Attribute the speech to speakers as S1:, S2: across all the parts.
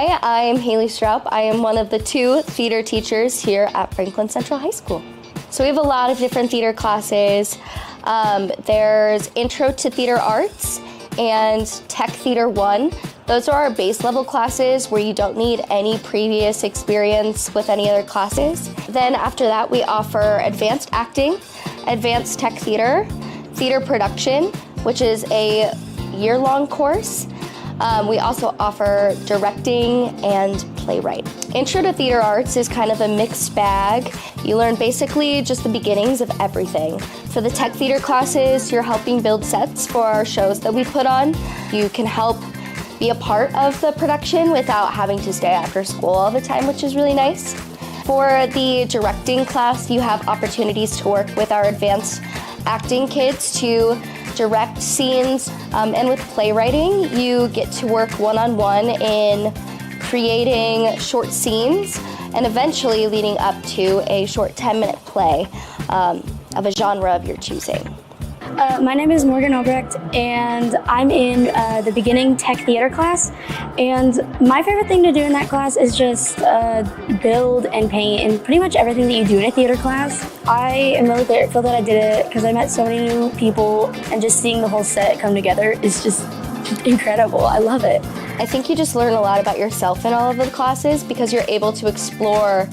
S1: Hi, I'm Haley Stroup. I am one of the 2 theater teachers here at Franklin Central High School. So we have a lot of different theater classes. There's Intro to Theater Arts and Tech Theater 1. Those are our base level classes where you don't need any previous experience with any other classes. Then after that, we offer Advanced Acting, Advanced Tech Theater, Theater Production, which is a year-long course. We also offer directing and playwright. Intro to Theater Arts is kind of a mixed bag. You learn basically just the beginnings of everything. For the tech theater classes, you're helping build sets for our shows that we put on. You can help be a part of the production without having to stay after school all the time, which is really nice. For the directing class, you have opportunities to work with our advanced acting kids to direct scenes, and with playwriting, you get to work one-on-one in creating short scenes and eventually leading up to a short 10-minute play of a genre of your choosing.
S2: My name is Morgan Albrecht, and I'm in the beginning tech theater class. And my favorite thing to do in that class is just build and paint and pretty much everything that you do in a theater class. I am really grateful that I did it because I met so many new people, and just seeing the whole set come together is just incredible. I love it.
S1: I think you just learn a lot about yourself in all of the classes because you're able to explore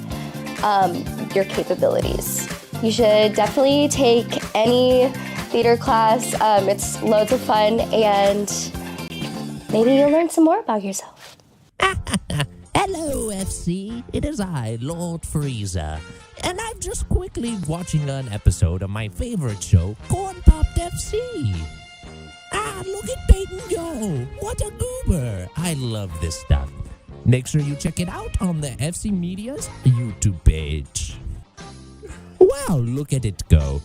S1: your capabilities. You should definitely take any theater class. It's loads of fun, and maybe you'll learn some more about yourself.
S3: Hello, FC. It is I, Lord Frieza, and I'm just quickly watching an episode of my favorite show, Corn Popped FC. Look at Peyton go! What a goober! I love this stuff. Make sure you check it out on the FC Media's YouTube page. Wow, look at it go.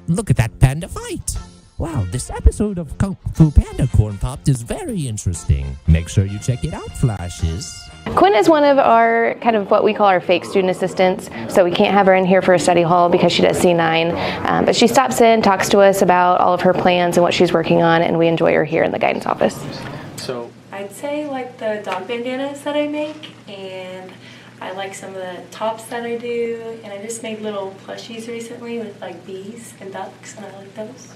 S3: Look at that panda fight. Wow, this episode of Kung Fu Panda Corn Popped is very interesting. Make sure you check it out, Flashes.
S4: Quinn is one of our kind of what we call our fake student assistants, so we can't have her in here for a study hall because she does C9, but she stops in, talks to us about all of her plans and what she's working on, and we enjoy her here in the guidance office.
S5: So
S6: I'd say like the dog bandanas that I make, and I like some of the tops that I do, and I just made little plushies recently with like bees and ducks, and I like those.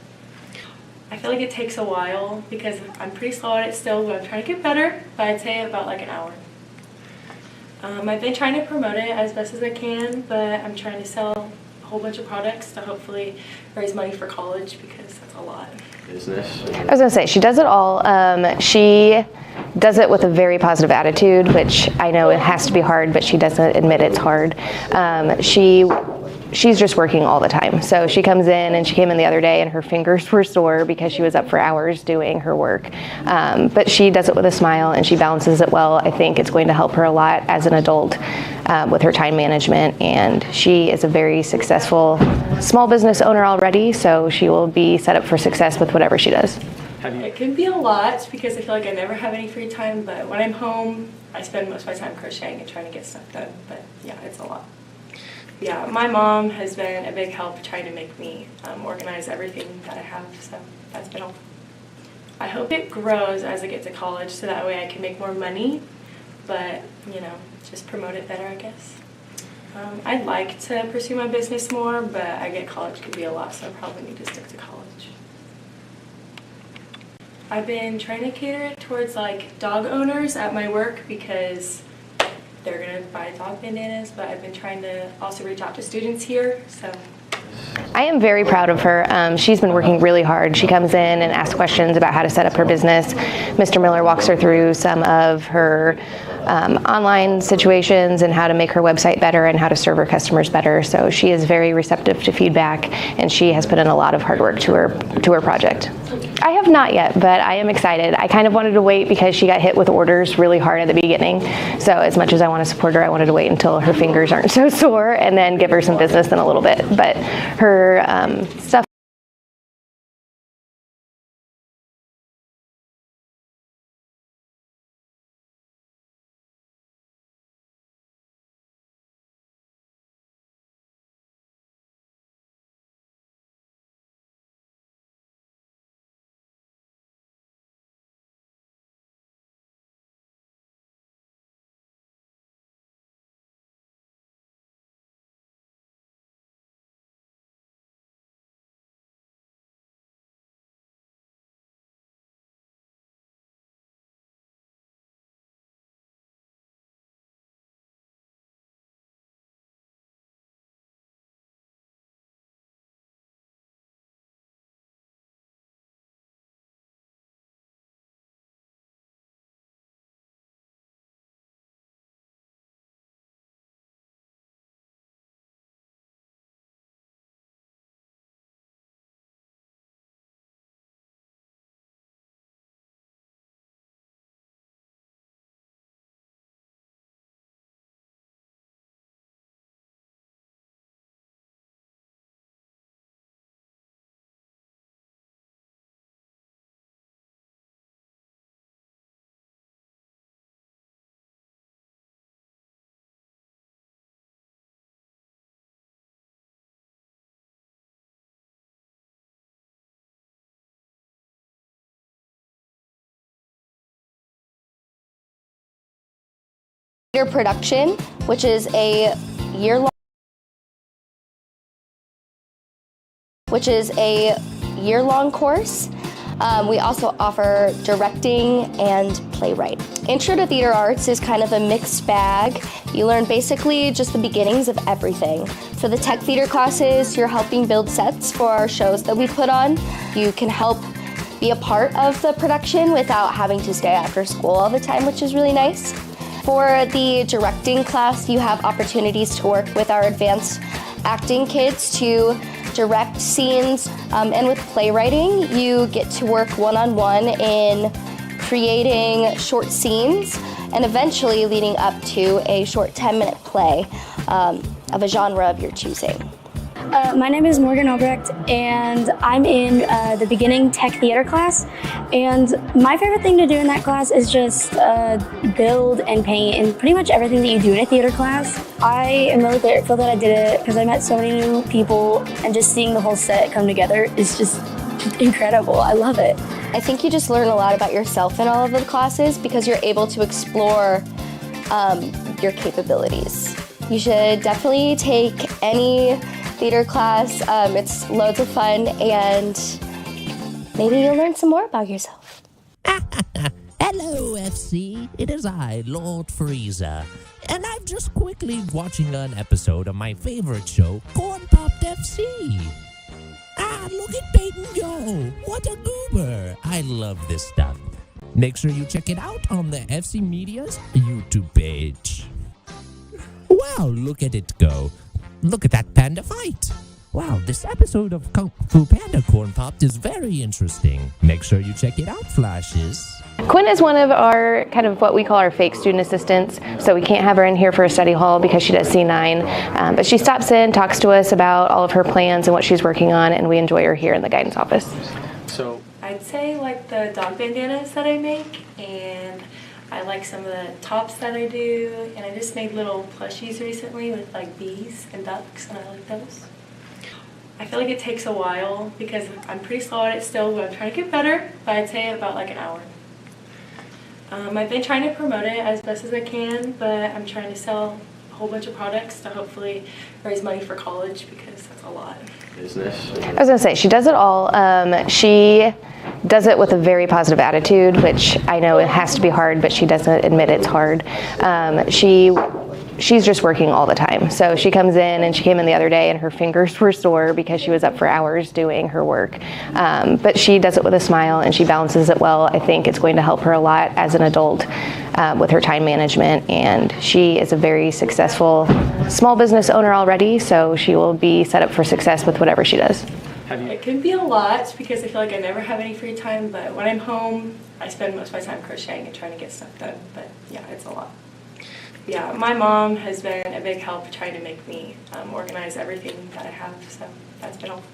S6: I feel like it takes a while because I'm pretty slow at it still, but I'm trying to get better, but I'd say about like an hour. I've been trying to promote it as best as I can, but I'm trying to sell a whole bunch of products to hopefully raise money for college because that's a lot.
S5: business.
S4: I was going to say, she does it all. She does it with a very positive attitude, which I know it has to be hard, but she doesn't admit it's hard. She's just working all the time. So she comes in, and she came in the other day and her fingers were sore because she was up for hours doing her work. But she does it with a smile and she balances it well. I think it's going to help her a lot as an adult with her time management. And she is a very successful small business owner already, so she will be set up for success with whatever she does.
S6: It can be a lot because I feel like I never have any free time, but when I'm home, I spend most of my time crocheting and trying to get stuff done. But yeah, it's a lot. Yeah, my mom has been a big help trying to make me organize everything that I have, so that's been helpful. I hope it grows as I get to college so that way I can make more money, but, you know, just promote it better, I guess. I'd like to pursue my business more, but I get college could be a lot, so I probably need to stick to college. I've been trying to cater it towards like dog owners at my work because they're gonna buy dog bandanas, but I've been trying to also reach out to students here, so.
S4: I am very proud of her. She's been working really hard. She comes in and asks questions about how to set up her business. Mr. Miller walks her through some of her online situations and how to make her website better and how to serve her customers better. So she is very receptive to feedback, and she has put in a lot of hard work to her project. I have not yet, but I am excited. I kind of wanted to wait because she got hit with orders really hard at the beginning. So as much as I want to support her, I wanted to wait until her fingers aren't so sore and then give her some business in a little bit. But her stuff
S1: Theater production, which is a year-long course. We also offer directing and playwright. Intro to Theater Arts is kind of a mixed bag. You learn basically just the beginnings of everything. For the tech theater classes, you're helping build sets for our shows that we put on. You can help be a part of the production without having to stay after school all the time, which is really nice. For the directing class, you have opportunities to work with our advanced acting kids to direct scenes, and with playwriting, you get to work one-on-one in creating short scenes and eventually leading up to a short 10-minute play of a genre of your choosing.
S2: My name is Morgan Albrecht, and I'm in the beginning tech theater class. And my favorite thing to do in that class is just build and paint and pretty much everything that you do in a theater class. I am really grateful that I did it because I met so many new people, and just seeing the whole set come together is just incredible. I love it.
S1: I think you just learn a lot about yourself in all of the classes because you're able to explore your capabilities. You should definitely take any theater class. It's loads of fun, and maybe you'll learn some more about yourself.
S3: Hello, FC. It is I, Lord Frieza. And I'm just quickly watching an episode of my favorite show, Corn Popped FC. Ah, look at Peyton go. What a goober. I love this stuff. Make sure you check it out on the FC Media's YouTube page. Wow, look at it go. Look at that panda fight. Wow, this episode of Kung Fu Panda Corn Popped is very interesting. Make sure you check it out, Flashes.
S4: Quinn is one of our kind of what we call our fake student assistants, so we can't have her in here for a study hall because she does C9, but she stops in, talks to us about all of her plans and what she's working on, and we enjoy her here in the guidance office.
S6: So I'd say like the dog bandanas that I make, and I like some of the tops that I do, and I just made little plushies recently with like bees and ducks, and I like those. I feel like it takes a while because I'm pretty slow at it still, but I'm trying to get better, but I'd say about like an hour. I've been trying to promote it as best as I can, but I'm trying to sell a whole bunch of products to hopefully raise money for college because that's a lot.
S4: Business. I was going to say, she does it all. She does it with a very positive attitude, which I know it has to be hard, but she doesn't admit it's hard. She's just working all the time. So she comes in, and she came in the other day and her fingers were sore because she was up for hours doing her work. But she does it with a smile and she balances it well. I think it's going to help her a lot as an adult with her time management. And she is a very successful small business owner already, so she will be set up for success with whatever she does.
S6: It can be a lot because I feel like I never have any free time, but when I'm home, I spend most of my time crocheting and trying to get stuff done. But yeah, it's a lot. Yeah, my mom has been a big help trying to make me organize everything that I have, so that's been helpful.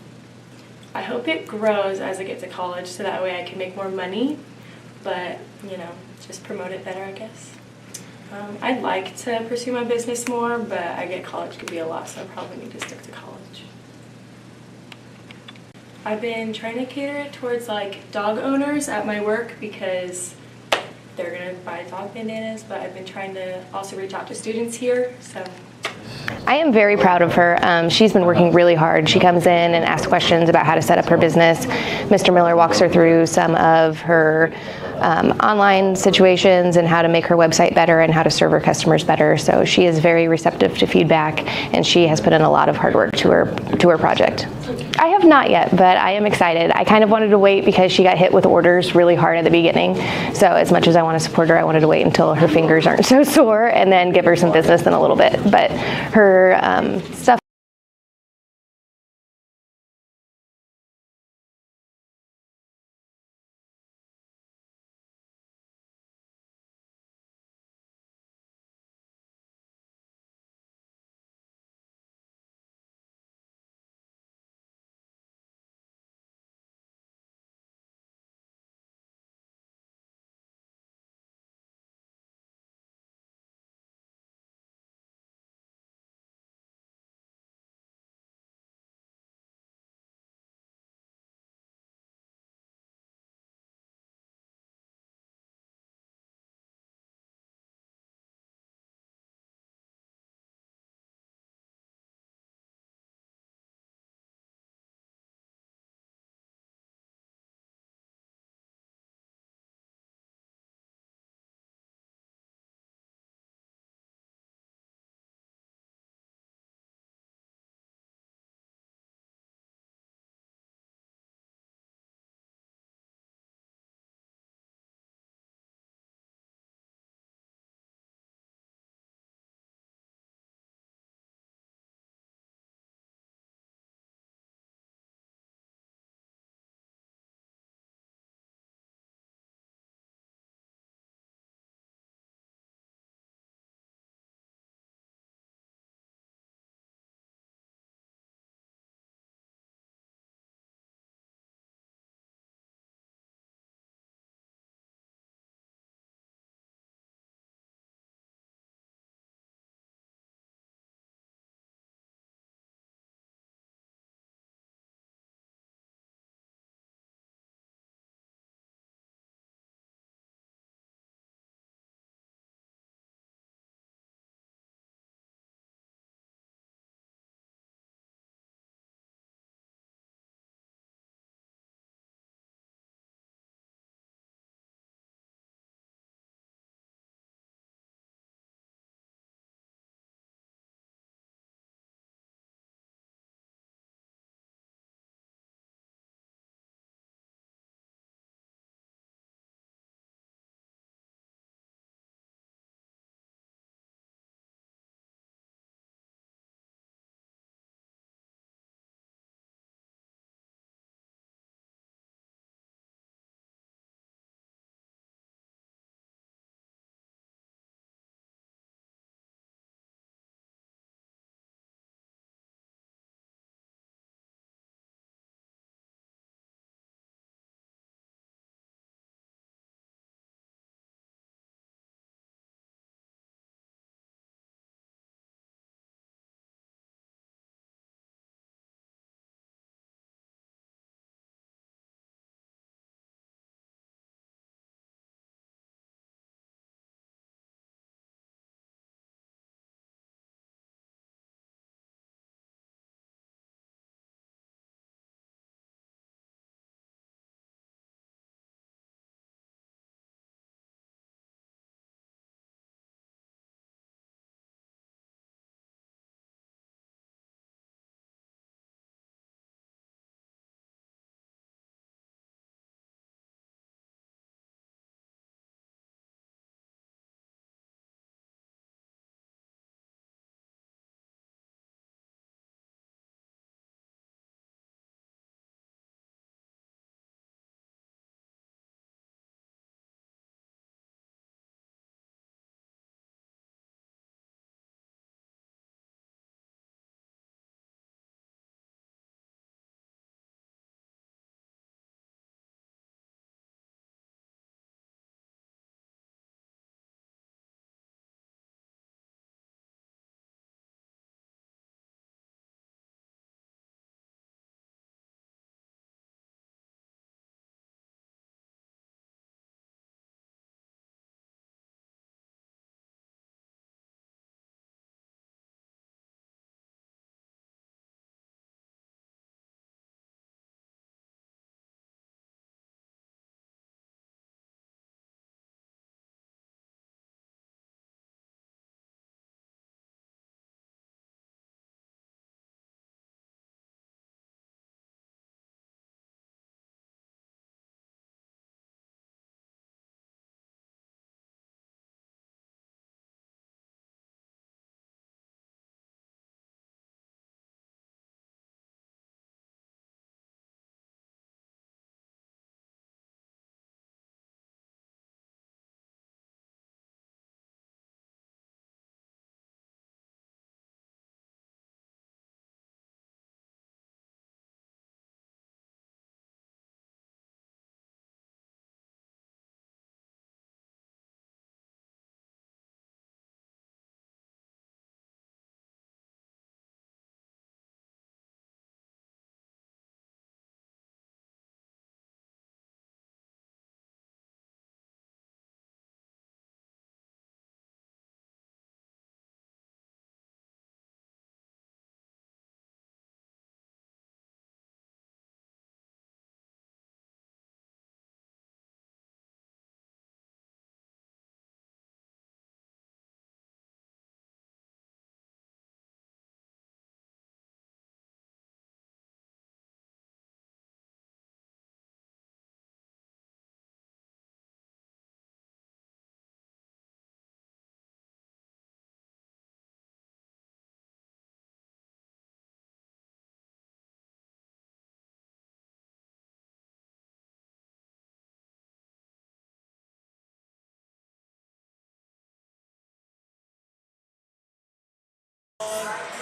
S6: I hope it grows as I get to college so that way I can make more money, but, you know, just promote it better, I guess. I'd like to pursue my business more, but I get college could be a lot, so I probably need to stick to college. I've been trying to cater it towards like dog owners at my work because they're gonna buy dog bandanas, but I've been trying to also reach out to students here, so.
S4: I am very proud of her. She's been working really hard. She comes in and asks questions about how to set up her business. Mr. Miller walks her through some of her online situations and how to make her website better and how to serve her customers better. So she is very receptive to feedback, and she has put in a lot of hard work to her project. I have not yet, but I am excited. I kind of wanted to wait because she got hit with orders really hard at the beginning. So as much as I want to support her, I wanted to wait until her fingers aren't so sore and then give her some business in a little bit. But her stuff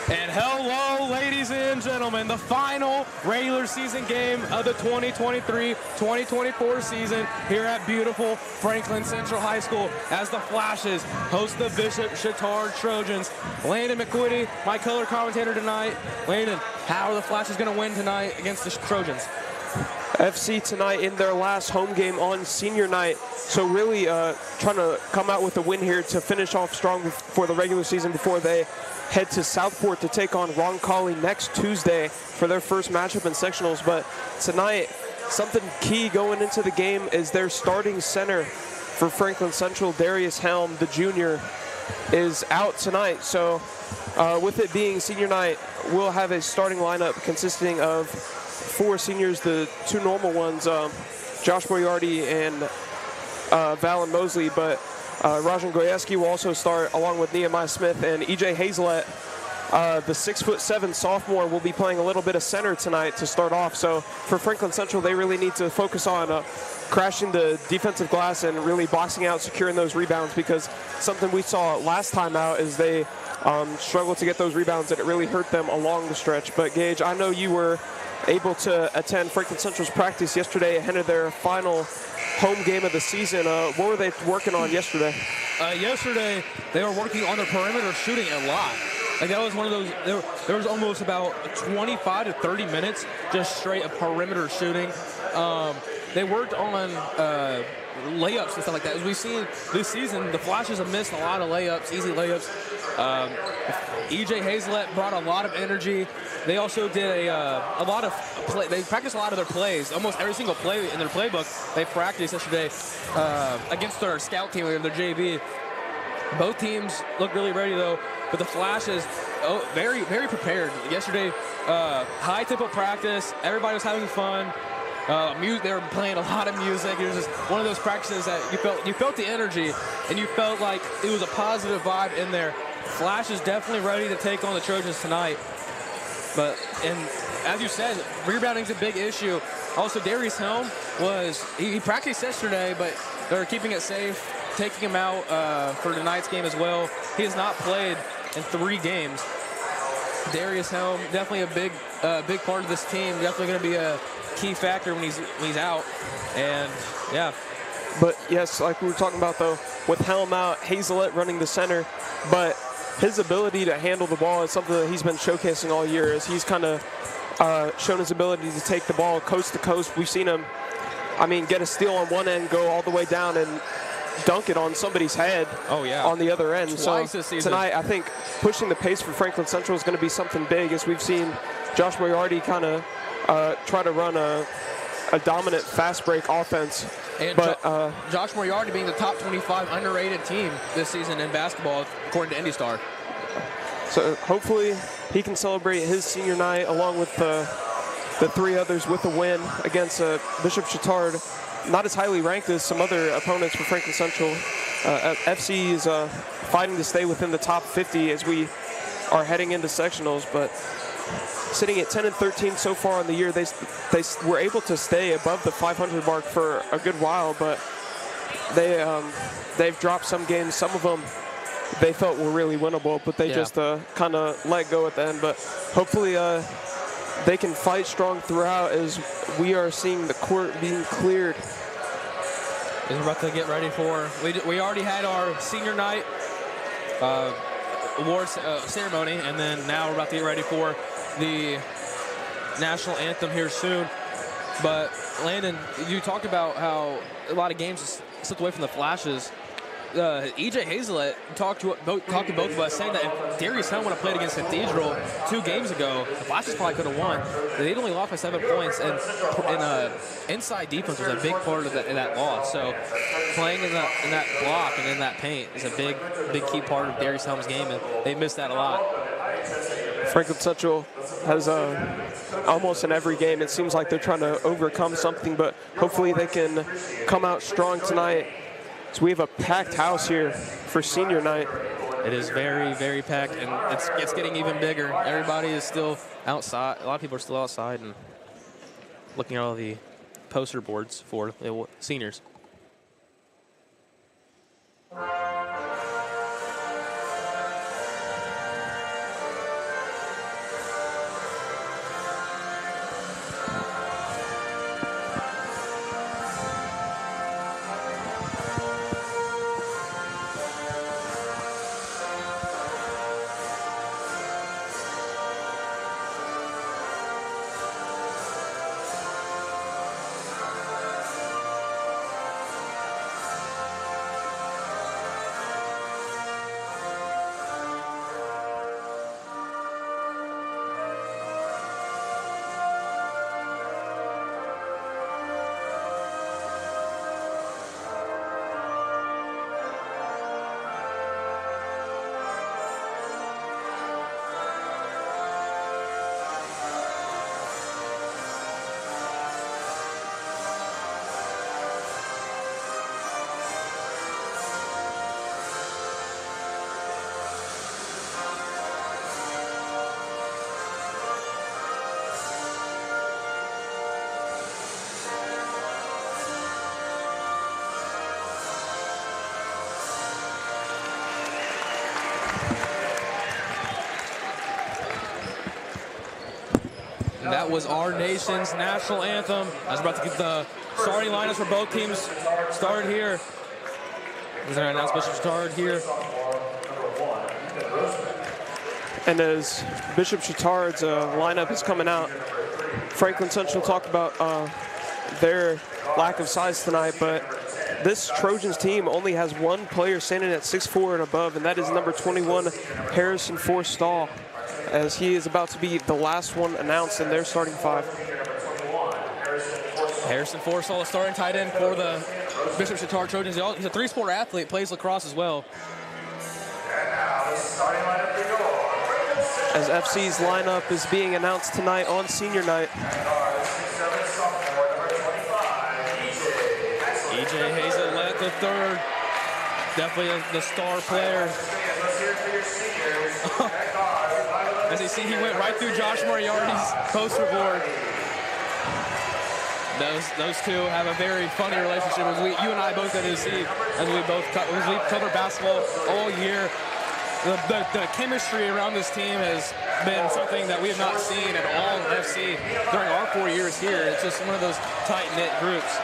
S5: And hello, ladies and gentlemen, the final regular season game of the 2023-2024 season here at beautiful Franklin Central High School as the Flashes host the Bishop Chatard Trojans. Landon McQuitty, my color commentator tonight. Landon, how are the Flashes going to win tonight against the Trojans?
S7: FC tonight in their last home game on senior night. So really trying to come out with a win here to finish off strong for the regular season before they head to Southport to take on Roncalli next Tuesday for their first matchup in sectionals. But tonight, something key going into the game is their starting center for Franklin Central, Darius Helm, the junior, is out tonight. So with it being senior night, we'll have a starting lineup consisting of 4 seniors, the 2 normal ones, Josh Moriarty and Valen Mosley, but Rajan Goyeski will also start along with Nehemiah Smith, and EJ Hazelet, the 6'7" sophomore, will be playing a little bit of center tonight to start off. So for Franklin Central, they really need to focus on crashing the defensive glass and really boxing out, securing those rebounds, because something we saw last time out is they struggled to get those rebounds and it really hurt them along the stretch. But Gage, I know you were able to attend Franklin Central's practice yesterday ahead of their final home game of the season. What were they working on yesterday?
S5: Yesterday, they were working on their perimeter shooting a lot. Like, that was one of those, there was almost about 25 to 30 minutes just straight of perimeter shooting. They worked on layups and stuff like that. As we've seen this season, the Flashes have missed a lot of layups, easy layups. EJ Hazelet brought a lot of energy. They also did a lot of play. They practiced a lot of their plays. Almost every single play in their playbook they practiced yesterday against their scout team, their JV. Both teams look really ready though, but the Flashes, very, very prepared. Yesterday, high tempo practice. Everybody was having fun. They were playing a lot of music. It was just one of those practices that you felt the energy, and you felt like it was a positive vibe in there. Flash is definitely ready to take on the Trojans tonight. But, and as you said, rebounding's a big issue. Also, Darius Helm he practiced yesterday, but they're keeping it safe, taking him out for tonight's game as well. He has not played in 3 games. Darius Helm, definitely a big part of this team. Definitely going to be a key factor when he's out. And yeah.
S7: But yes, like we were talking about though, with Helm out, Hazelet running the center, but his ability to handle the ball is something that he's been showcasing all year, as he's kind of shown his ability to take the ball coast to coast. We've seen him, get a steal on one end, go all the way down and dunk it on somebody's head on the other end.
S5: Twice
S7: so
S5: this season.
S7: Tonight, I think pushing the pace for Franklin Central is going to be something big, as we've seen Josh Moriarty kind of try to run a dominant fast break offense.
S5: And Josh Moriarty being the top 25 underrated team this season in basketball, according to IndyStar.
S7: So hopefully he can celebrate his senior night along with the 3 others with a win against Bishop Chatard. Not as highly ranked as some other opponents for Franklin Central. FC is fighting to stay within the top 50 as we are heading into sectionals, but sitting at 10-13 so far in the year, they were able to stay above the 500 mark for a good while, but they've dropped some games. Some of them they felt were really winnable, but they just kind of let go at the end. But hopefully they can fight strong throughout, as we are seeing the court being cleared.
S5: We're about to get ready for, we already had our senior night awards ceremony, and then now we're about to get ready for the national anthem here soon. But Landon, you talked about how a lot of games slipped away from the Flashes. EJ Hazelet talked to both of us, saying that if Darius Helm would have played against Cathedral 2 games ago, the Flashes probably could have won. They'd only lost by 7 points, and inside defense was a big part of that loss. So playing in that block and in that paint is a big key part of Darius Helm's game, and they missed that a lot.
S7: Franklin Central has almost in every game, it seems like they're trying to overcome something, but hopefully they can come out strong tonight. So we have a packed house here for senior night.
S5: It is very, very packed, and it's getting even bigger. Everybody is still outside. A lot of people are still outside and looking at all the poster boards for the seniors. And that was our nation's national anthem. I was about to get the starting lineups for both teams started here. We're going to announce Bishop Chatard here.
S7: And as Bishop Chatard's lineup is coming out, Franklin Central talked about their lack of size tonight, but this Trojans team only has one player standing at 6'4" and above, and that is number 21, Harrison Forstall, as he is about to be the last one announced in their starting five.
S5: Harrison Forstall, starting tight end for the Bishop Chatard Trojans. He's a three-sport athlete, plays lacrosse as well.
S7: As FC's lineup is being announced tonight on senior night.
S5: E.J. Hazelett the third, definitely the star player. As you see, he went right through Josh Moriarty's poster board. Those two have a very funny relationship. As you and I both got to see as we cover basketball all year. The chemistry around this team has been something that we have not seen at all in FC during our 4 years here. It's just one of those tight-knit groups.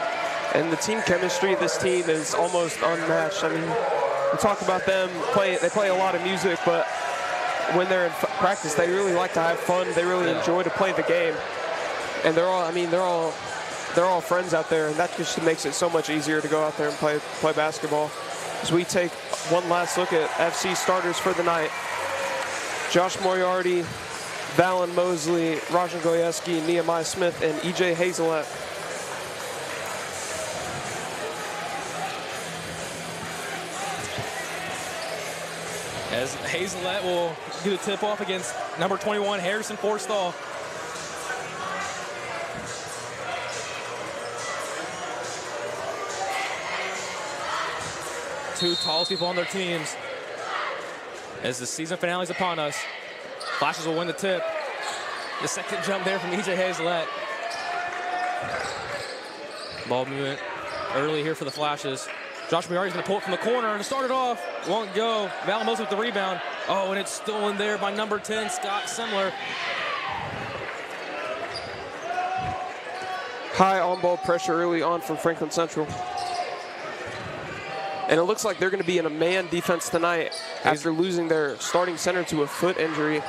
S7: And the team chemistry of this team is almost unmatched. I mean, we talk about them, they play a lot of music, but when they're in practice, they really like to have fun. They really enjoy to play the game. And they're all friends out there, and that just makes it so much easier to go out there and play basketball. As we take one last look at FC starters for the night. Josh Moriarty, Valen Mosley, Rajan Goyeski, Nehemiah Smith, and E.J. Hazelett.
S5: As Hazelett will do the tip-off against number 21, Harrison Forstall. Two tallest people on their teams. As the season finale is upon us, Flashes will win the tip. The second jump there from E.J. Hazelett. Ball movement early here for the Flashes. Josh Moriarty's going to pull it from the corner and start it off. Won't go. Valamosa with the rebound. Oh, and it's stolen there by number 10, Scott Semler.
S7: High on-ball pressure early on from Franklin Central. And it looks like they're going to be in a man defense tonight after losing their starting center to a foot injury.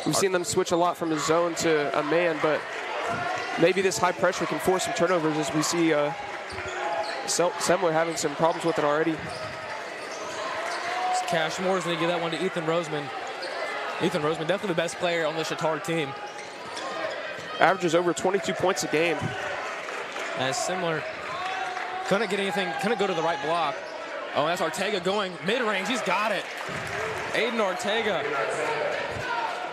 S7: We've seen them switch a lot from a zone to a man, but maybe this high pressure can force some turnovers as we see Semler having some problems with it already.
S5: Cash Moore's going to give that one to Ethan Roseman. Ethan Roseman, definitely the best player on the Chatard team.
S7: Averages over 22 points a game.
S5: As Semler couldn't get anything, couldn't go to the right block. Oh, that's Ortega going mid-range. He's got it. Aiden Ortega.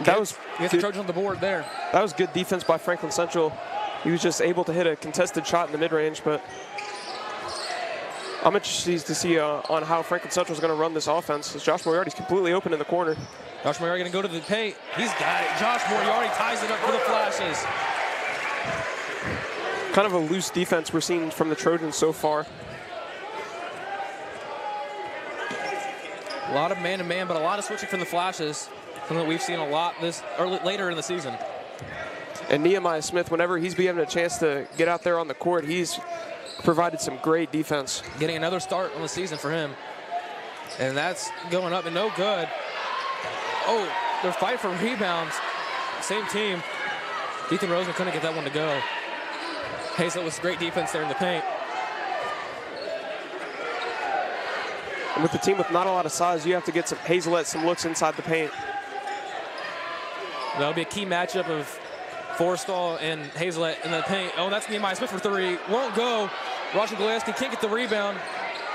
S7: That was
S5: He gets the Trojans on the board there.
S7: That was good defense by Franklin Central. He was just able to hit a contested shot in the mid-range, but I'm interested to see on how Franklin Central is going to run this offense, as Josh Moriarty's completely open in the corner.
S5: Josh Moriarty going to go to the paint. He's got it. Josh Moriarty ties it up for the Flashes.
S7: Kind of a loose defense we're seeing from the Trojans so far.
S5: A lot of man-to-man, but a lot of switching from the Flashes. Something that we've seen a lot later in the season.
S7: And Nehemiah Smith, whenever he's been given a chance to get out there on the court, he's provided some great defense.
S5: Getting another start on the season for him. And that's going up and no good. Oh, they're fighting for rebounds. Same team. Ethan Roseman couldn't get that one to go. Hazelett with great defense there in the paint.
S7: And with the team with not a lot of size, you have to get some Hazelett some looks inside the paint.
S5: That'll be a key matchup of Forstall and Hazelett in the paint. Oh, that's Nehemiah Smith for three. Won't go. Rajan Goyeski can't get the rebound.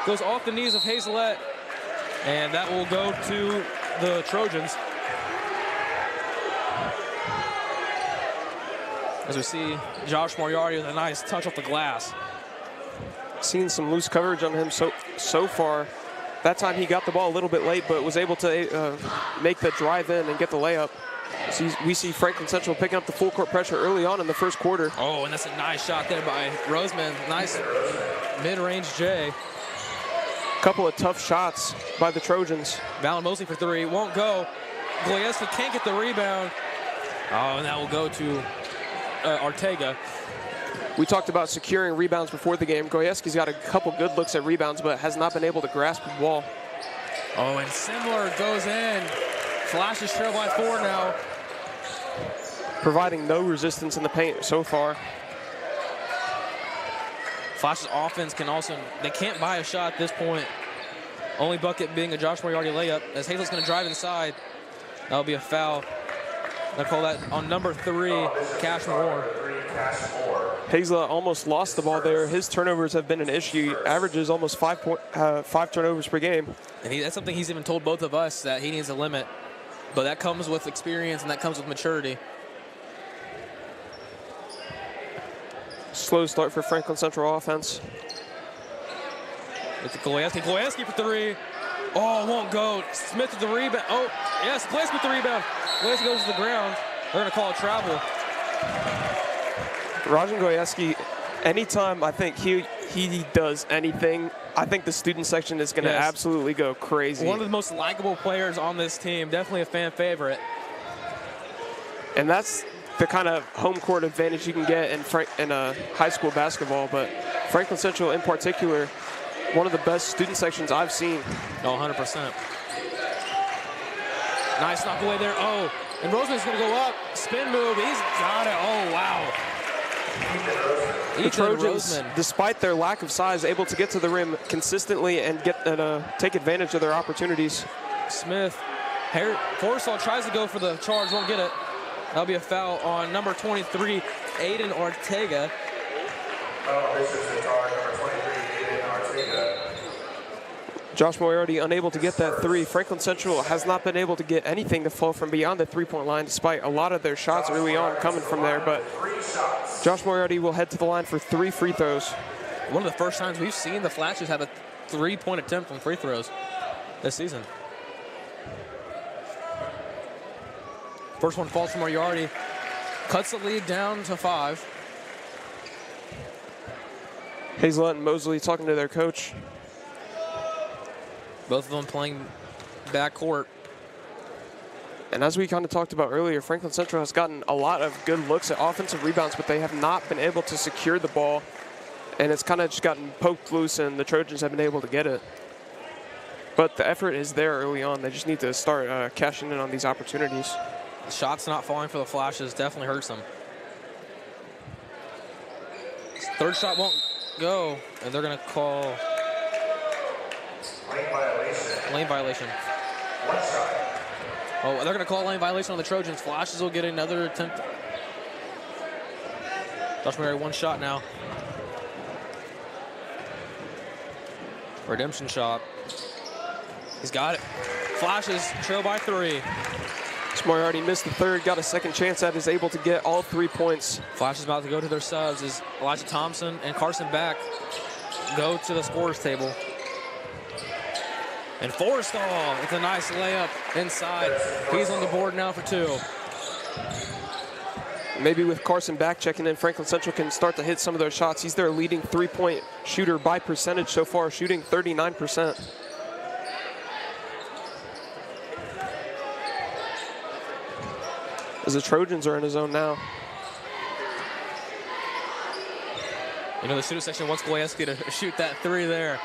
S5: Goes off the knees of Hazelett. And that will go to the Trojans. As we see Josh Moriarty with a nice touch off the glass.
S7: Seen some loose coverage on him so far. That time he got the ball a little bit late, but was able to make the drive in and get the layup. So we see Franklin Central picking up the full court pressure early on in the first quarter.
S5: Oh, and that's a nice shot there by Roseman. Nice mid-range J.
S7: Couple of tough shots by the Trojans.
S5: Valen Mosley for three. Won't go. Goyeski can't get the rebound. Oh, and that will go to Ortega.
S7: We talked about securing rebounds before the game. Goyeski's got a couple good looks at rebounds, but has not been able to grasp the ball.
S5: Oh, and Simler goes in. Flashes trail by 4 now.
S7: Providing no resistance in the paint so far.
S5: Flash's offense they can't buy a shot at this point. Only bucket being a Josh Moriarty layup, as Hazel's going to drive inside. That'll be a foul. They'll call that on number 3, Cash Moore.
S7: Hazlett almost lost the ball there. His turnovers have been an issue. He averages almost 5 turnovers per game.
S5: And that's something he's even told both of us, that he needs a limit. But that comes with experience and that comes with maturity.
S7: Slow start for Franklin Central offense.
S5: It's Goyeski for 3. Oh, won't go. Smith with the rebound. Oh, yes, Goyeski with the rebound. Goyeski goes to the ground. They're going to call a travel.
S7: Rajan Goyeski, anytime I think he does anything, I think the student section is going to absolutely go crazy.
S5: One of the most likable players on this team. Definitely a fan favorite.
S7: And that's the kind of home court advantage you can get in high school basketball. But Franklin Central in particular, one of the best student sections I've seen.
S5: Oh, 100%. Nice knock away there. Oh, and Roseman's going to go up. Spin move. He's got it. Oh, wow.
S7: The Trojans, despite their lack of size, able to get to the rim consistently and take advantage of their opportunities.
S5: Smith, Forrestal tries to go for the charge, won't get it. That'll be a foul on number 23, Aiden Ortega.
S8: This is the charge, number 23, Aiden Ortega.
S7: Josh Moriarty unable to get that 3. Franklin Central has not been able to get anything to fall from beyond the 3-point line, despite a lot of their shots early on coming from there. But Josh Moriarty will head to the line for 3 free throws.
S5: One of the first times we've seen the Flashes have a 3-point attempt from free throws this season. First one falls from Moriarty. Cuts the lead down to 5.
S7: Hazlett and Mosley talking to their coach.
S5: Both of them playing backcourt.
S7: And as we kind of talked about earlier, Franklin Central has gotten a lot of good looks at offensive rebounds, but they have not been able to secure the ball. And it's kind of just gotten poked loose, and the Trojans have been able to get it. But the effort is there early on. They just need to start cashing in on these opportunities.
S5: Shots not falling for the Flashes definitely hurts them. Third shot won't go, and they're going to call lane violation. Oh, they're going to call lane violation on the Trojans. Flashes will get another attempt. Josh Murray, 1 shot now. Redemption shot. He's got it. Flashes trail by 3.
S7: Moriarty missed the 3rd, got a second chance at it, is able to get all 3 points.
S5: Flash is about to go to their subs as Elijah Thompson and Carson Beck go to the scorer's table. And Forrestal with a nice layup inside. He's on the board now for 2.
S7: Maybe with Carson Beck checking in, Franklin Central can start to hit some of those shots. He's their leading 3-point shooter by percentage so far, shooting 39%. As the Trojans are in his zone now.
S5: You know, the student section wants Goyeski to shoot that 3 there.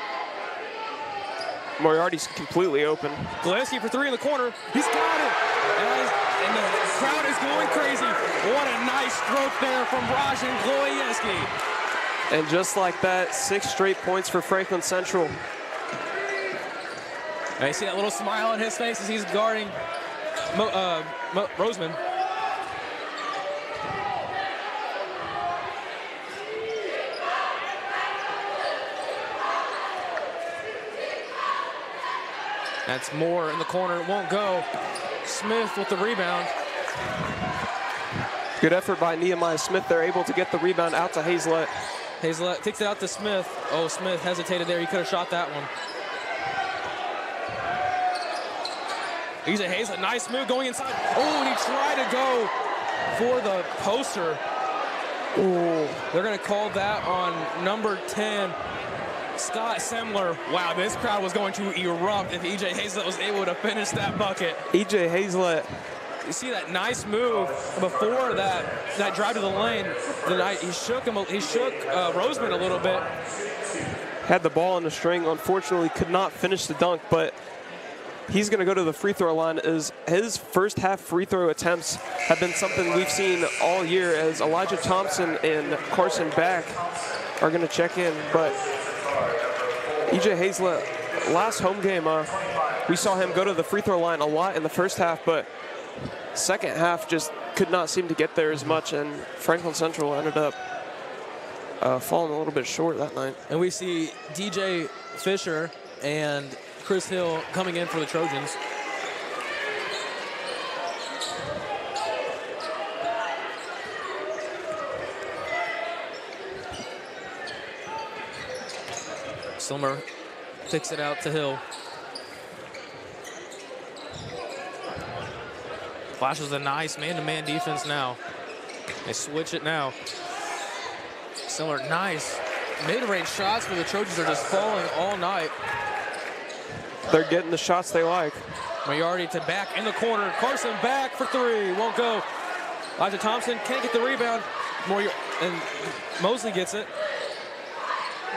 S7: Moriarty's completely open.
S5: Goyeski for 3 in the corner. He's got it. And the crowd is going crazy. What a nice stroke there from Rajan Goyeski.
S7: And just like that, 6 straight points for Franklin Central.
S5: And you see that little smile on his face as he's guarding Roseman. That's Moore in the corner, won't go. Smith with the rebound.
S7: Good effort by Nehemiah Smith. They're able to get the rebound out to Hazlett.
S5: Hazlett takes it out to Smith. Oh, Smith hesitated there. He could have shot that one. He's a Hazlett. Nice move going inside. Oh, and he tried to go for the poster. Oh, they're going to call that on number 10. Scott Semler. Wow, this crowd was going to erupt if E.J. Hazlett was able to finish that bucket.
S7: E.J. Hazlett
S5: You see that nice move before that drive to the lane. He shook Roseman a little bit.
S7: Had the ball on the string. Unfortunately, could not finish the dunk, but he's going to go to the free throw line. As his first half free throw attempts have been something we've seen all year, as Elijah Thompson and Carson Back are going to check in. But EJ Hazlett, last home game, we saw him go to the free throw line a lot in the first half, but second half just could not seem to get there as much, and Franklin Central ended up falling a little bit short that night.
S5: And we see DJ Fisher and Chris Hill coming in for the Trojans. Summer kicks it out to Hill. Flashes a nice man-to-man defense now. They switch it now. Summer, nice mid-range shots for the Trojans are just falling all night.
S7: They're getting the shots they like.
S5: Moriarty to Back in the corner. Carson Back for three. Won't go. Elijah Thompson can't get the rebound. And Mosley gets it.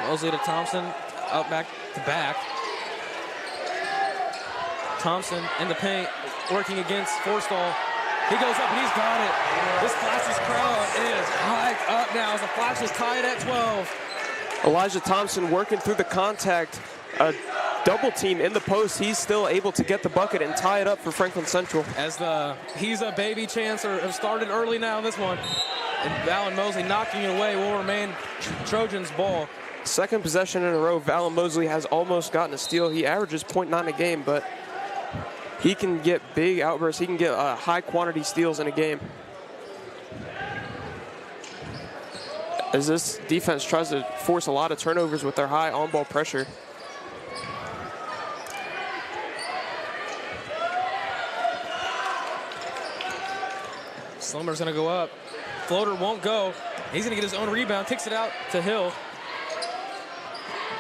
S5: Mosley to Thompson. Out back to Back. Thompson in the paint. Working against Forstall. He goes up and he's got it. This Flashes crowd is hyped up now as the Flashes tied at 12.
S7: Elijah Thompson working through the contact. A double team in the post. He's still able to get the bucket and tie it up for Franklin Central.
S5: As He's a baby chance have started early now in this one. And Valen Mosley knocking it away will remain Trojans ball.
S7: Second possession in a row. Valen Mosley has almost gotten a steal. He averages 0.9 a game, but he can get big outbursts. He can get high quantity steals in a game. As this defense tries to force a lot of turnovers with their high on-ball pressure.
S5: Slimmer's gonna go up. Floater won't go. He's gonna get his own rebound. Kicks it out to Hill.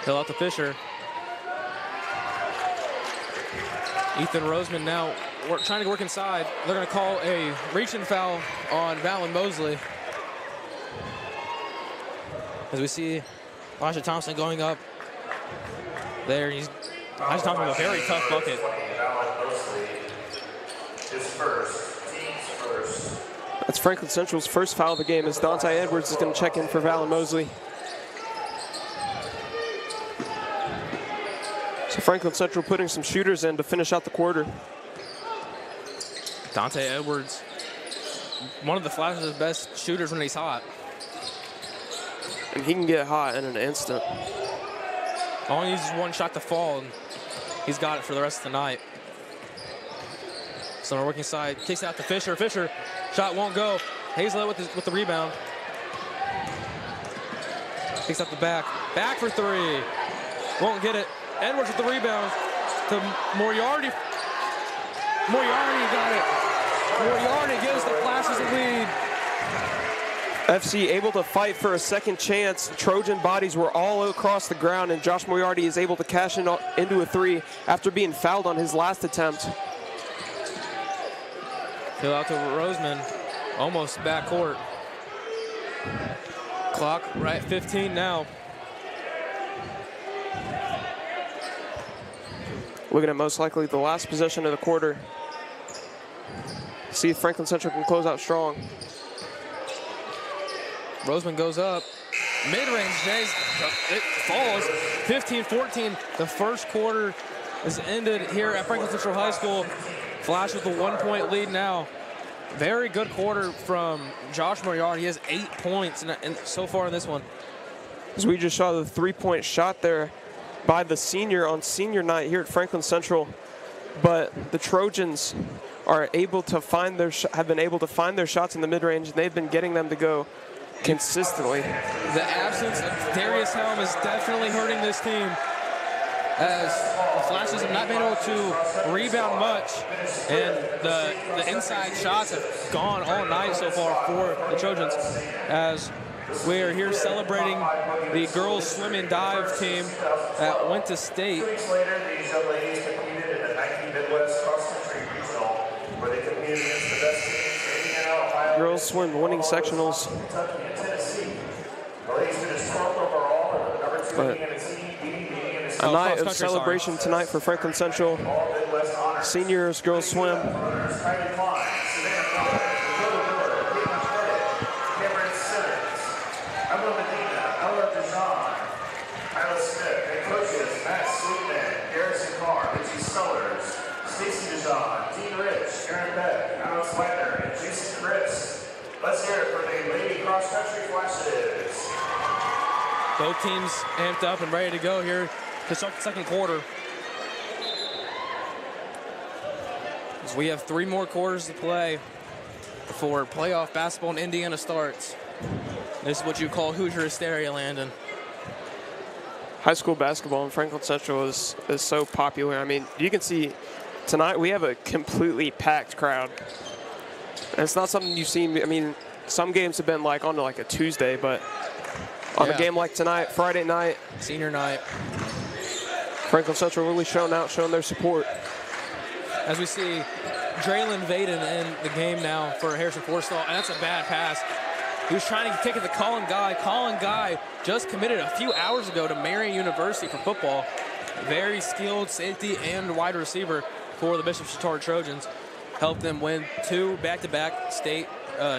S5: Hill out to Fisher. Ethan Roseman now trying to work inside. They're going to call a reach-in foul on Valen Mosley. As we see Elijah Thompson going up there. Elijah Thompson with a very tough bucket.
S7: That's Franklin Central's first foul of the game as Dante Edwards is going to check in for Valen Mosley. So Franklin Central putting some shooters in to finish out the quarter.
S5: Dante Edwards, one of the Flashes' best shooters when he's hot.
S7: And he can get hot in an instant.
S5: All he needs is one shot to fall, and he's got it for the rest of the night. Summer working side, kicks out to Fisher. Fisher, shot won't go. Hazlett with the rebound. Kicks out the Back. Back for three. Won't get it. Edwards with the rebound to Moriarty. Moriarty got it. Moriarty gives the Flashes a lead.
S7: FC able to fight for a second chance. Trojan bodies were all across the ground, and Josh Moriarty is able to cash in into a three after being fouled on his last attempt.
S5: Fill out to Roseman, almost backcourt. Clock right at 15 now.
S7: Looking at most likely the last possession of the quarter. See if Franklin Central can close out strong.
S5: Roseman goes up. Mid-range, Jays, it falls. 15-14. The first quarter is ended here at Franklin Central High School. Flash with a 1-point lead now. Very good quarter from Josh Moriarty. He has 8 points so far in this one.
S7: As we just saw the three-point shot there by the senior on senior night here at Franklin Central, but the Trojans are able to have been able to find their shots in the mid-range, and they've been getting them to go consistently.
S5: The absence of Darius Helm is definitely hurting this team, as the Flashes have not been able to rebound much, and the inside shots have gone all night so far for the Trojans, as we are here celebrating the girls swim and dive team that went to state.
S8: 2 weeks later, these young ladies competed in the 19 Midwest Cross Country Regional, where they competed against the
S7: girls swim winning sectionals. But a night of celebration tonight for Franklin Central. Seniors girls swim.
S8: Let's hear it for the lady cross-country flashes.
S5: Both teams amped up and ready to go here to start the second quarter. As we have 3 more quarters to play before playoff basketball in Indiana starts. This is what you call Hoosier hysteria, Landon.
S7: High school basketball in Franklin Central is so popular. I mean, you can see tonight we have a completely packed crowd. And it's not something you've seen. I mean, some games have been like on like a Tuesday, but on a game like tonight, Friday night,
S5: senior night,
S7: Franklin Central really showing their support.
S5: As we see Draylon Vaden in the game now for Harrison Forstall, and that's a bad pass. He was trying to kick it to Colin Guy. Colin Guy just committed a few hours ago to Marion University for football. Very skilled safety and wide receiver for the Bishop Chatard Trojans. Helped them win 2 back-to-back state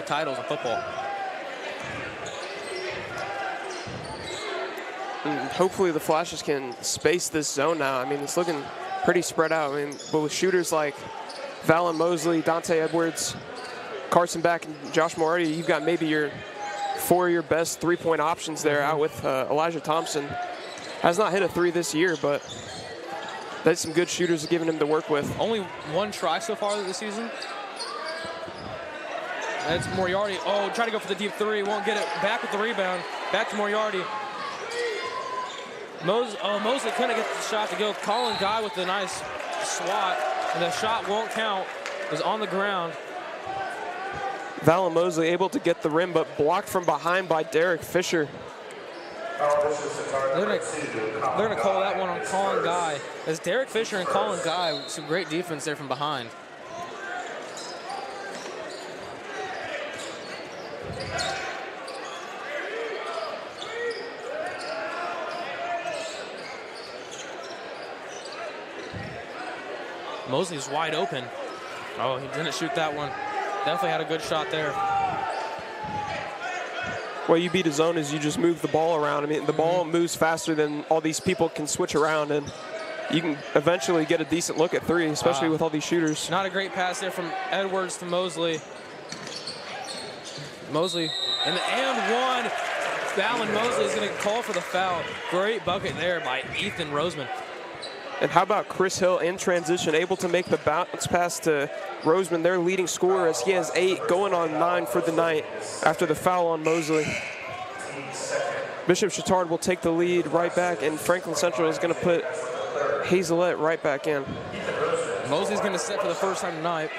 S5: titles in football.
S7: And hopefully the Flashes can space this zone now. I mean, it's looking pretty spread out. I mean, but with shooters like Valen Mosley, Dante Edwards, Carson Back, and Josh Moriarty, you've got maybe your 4 of your best 3-point options there out with Elijah Thompson. Has not hit a 3 this year, but that's some good shooters giving him to work with.
S5: Only 1 try so far this season. That's Moriarty. Oh, trying to go for the deep 3. Won't get it. Back with the rebound. Back to Moriarty. Mosley couldn't get the shot to go. Colin Guy with the nice swat. And the shot won't count. It was on the ground.
S7: Valen Mosley able to get the rim, but blocked from behind by Derek Fisher.
S5: They're gonna call that one on Colin Guy. As Derek Fisher and Colin Guy, some great defense there from behind. Mosley's wide open. Oh, he didn't shoot that one. Definitely had a good shot there.
S7: Way you beat a zone is you just move the ball around. I mean, the ball moves faster than all these people can switch around, and you can eventually get a decent look at 3, especially with all these shooters.
S5: Not a great pass there from Edwards to Mosley. Mosley, and one. Valen Mosley is going to call for the foul. Great bucket there by Ethan Roseman.
S7: And how about Chris Hill in transition, able to make the bounce pass to Roseman, their leading scorer, as he has 8, going on 9 for the night after the foul on Mosley. Bishop Chatard will take the lead right back, and Franklin Central is going to put Hazelette right back in.
S5: Mosley's going to set for the first time tonight.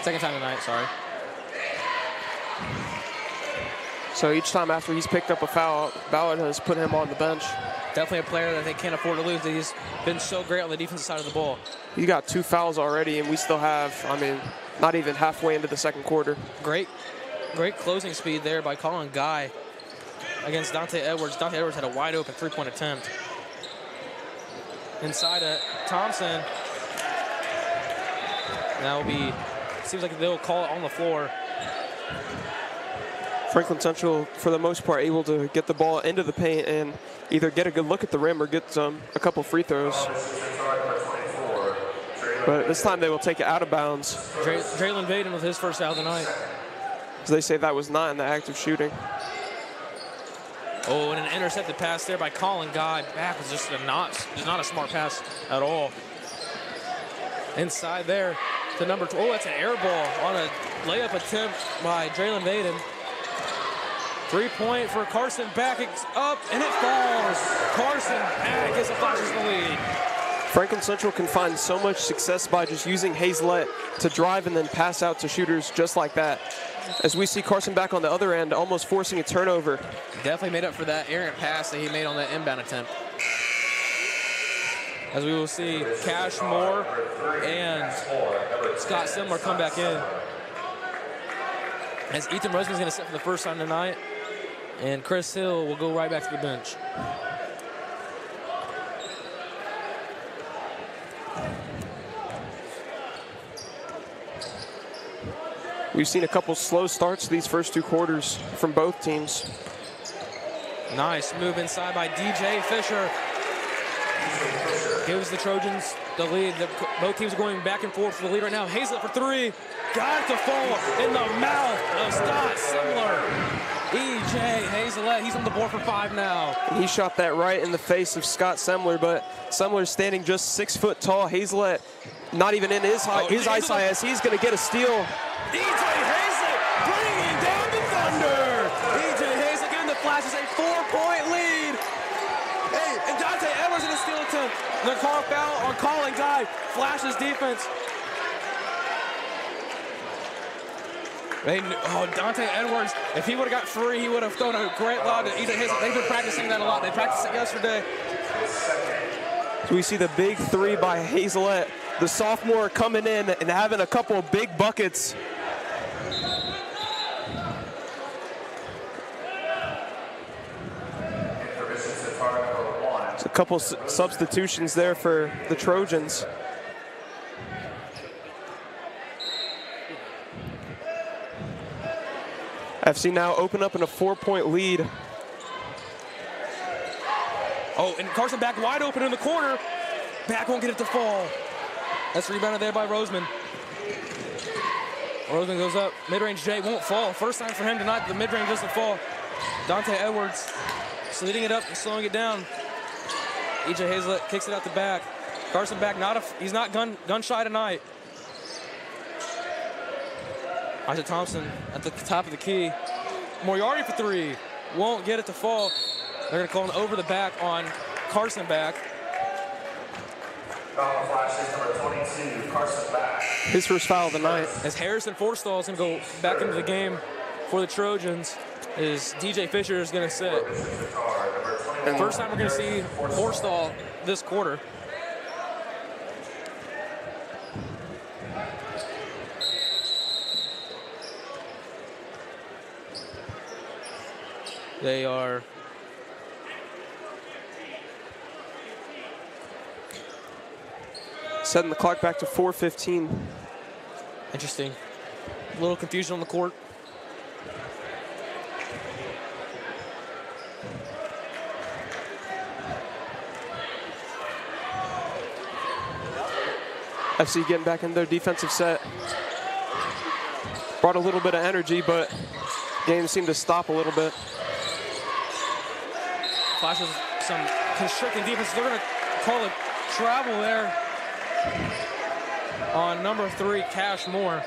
S5: Second time tonight, sorry.
S7: So each time after he's picked up a foul, Ballard has put him on the bench.
S5: Definitely a player that they can't afford to lose. He's been so great on the defensive side of the ball.
S7: He got 2 fouls already, and we still have, I mean, not even halfway into the second quarter.
S5: Great closing speed there by Colin Guy against Dante Edwards. Dante Edwards had a wide open 3-point attempt. Inside Thompson. That will be, seems like they'll call it on the floor.
S7: Franklin Central, for the most part, able to get the ball into the paint and either get a good look at the rim or get a couple free throws. But this time they will take it out of bounds.
S5: Draylon Vaden with his first foul of the night.
S7: So they say that was not in the act of shooting.
S5: Oh, and an intercepted pass there by Colin Guy. Back was just not a smart pass at all. Inside there to number 2. Oh, that's an air ball on a layup attempt by Draylon Vaden. 3-point for Carson Back. It's up, and it falls. Carson Back gets the Flashes in the lead.
S7: Franklin Central can find so much success by just using Hazelette to drive and then pass out to shooters just like that. As we see Carson Back on the other end, almost forcing a turnover.
S5: Definitely made up for that errant pass that he made on that inbound attempt. As we will see Cash Moore and Scott Simler come back in. as Ethan Roseman's going to sit for the first time tonight, and Chris Hill will go right back to the bench.
S7: We've seen a couple slow starts these first 2 quarters from both teams.
S5: Nice move inside by DJ Fisher. Gives the Trojans the lead. Both teams are going back and forth for the lead right now. Hazlett for 3. Got it to fall in the mouth of Scott Simler. E.J. Hazlett, he's on the board for 5 now.
S7: He shot that right in the face of Scott Semler, but Semler's standing just 6 foot tall. Hazlett not even in his eyesight. He's going to get a steal.
S5: E.J. Hazlett bringing down the Thunder. E.J. Hazlett getting the Flashes a 4-point lead. Hey, and Dante Edwards in a steal attempt. The call foul on calling guy. Flashes defense. Dante Edwards, if he would have got free, he would have thrown a great lob to E.J. Hazlett. They've been practicing that a lot. They practiced it yesterday.
S7: So we see the big 3 by Hazlett, the sophomore coming in and having a couple of big buckets. A couple substitutions there for the Trojans. FC now open up in a 4-point lead.
S5: Oh, and Carson back wide open in the corner. Back won't get it to fall. That's rebounded there by Roseman. Roseman goes up. Mid-range J won't fall. First time for him tonight, the mid-range doesn't fall. Dante Edwards leading it up and slowing it down. E.J. Hazlett kicks it out the back. Carson back, he's not gun shy tonight. Isaac Thompson at the top of the key. Moriarty for 3. Won't get it to fall. They're going to call an over the back on Carson back.
S8: Flashes number 22, Carson back.
S7: His first foul of the night.
S5: As Harrison Forstall is going to go back into the game for the Trojans, is DJ Fisher is going to sit. And first time we're going to see Forstall this quarter. They are
S7: setting the clock back to 4:15.
S5: Interesting. A little confusion on the court.
S7: FC getting back in their defensive set. Brought a little bit of energy, but game seemed to stop a little bit.
S5: Flashes some constricting defense. They're going to call a travel there on number 3, Cash Moore.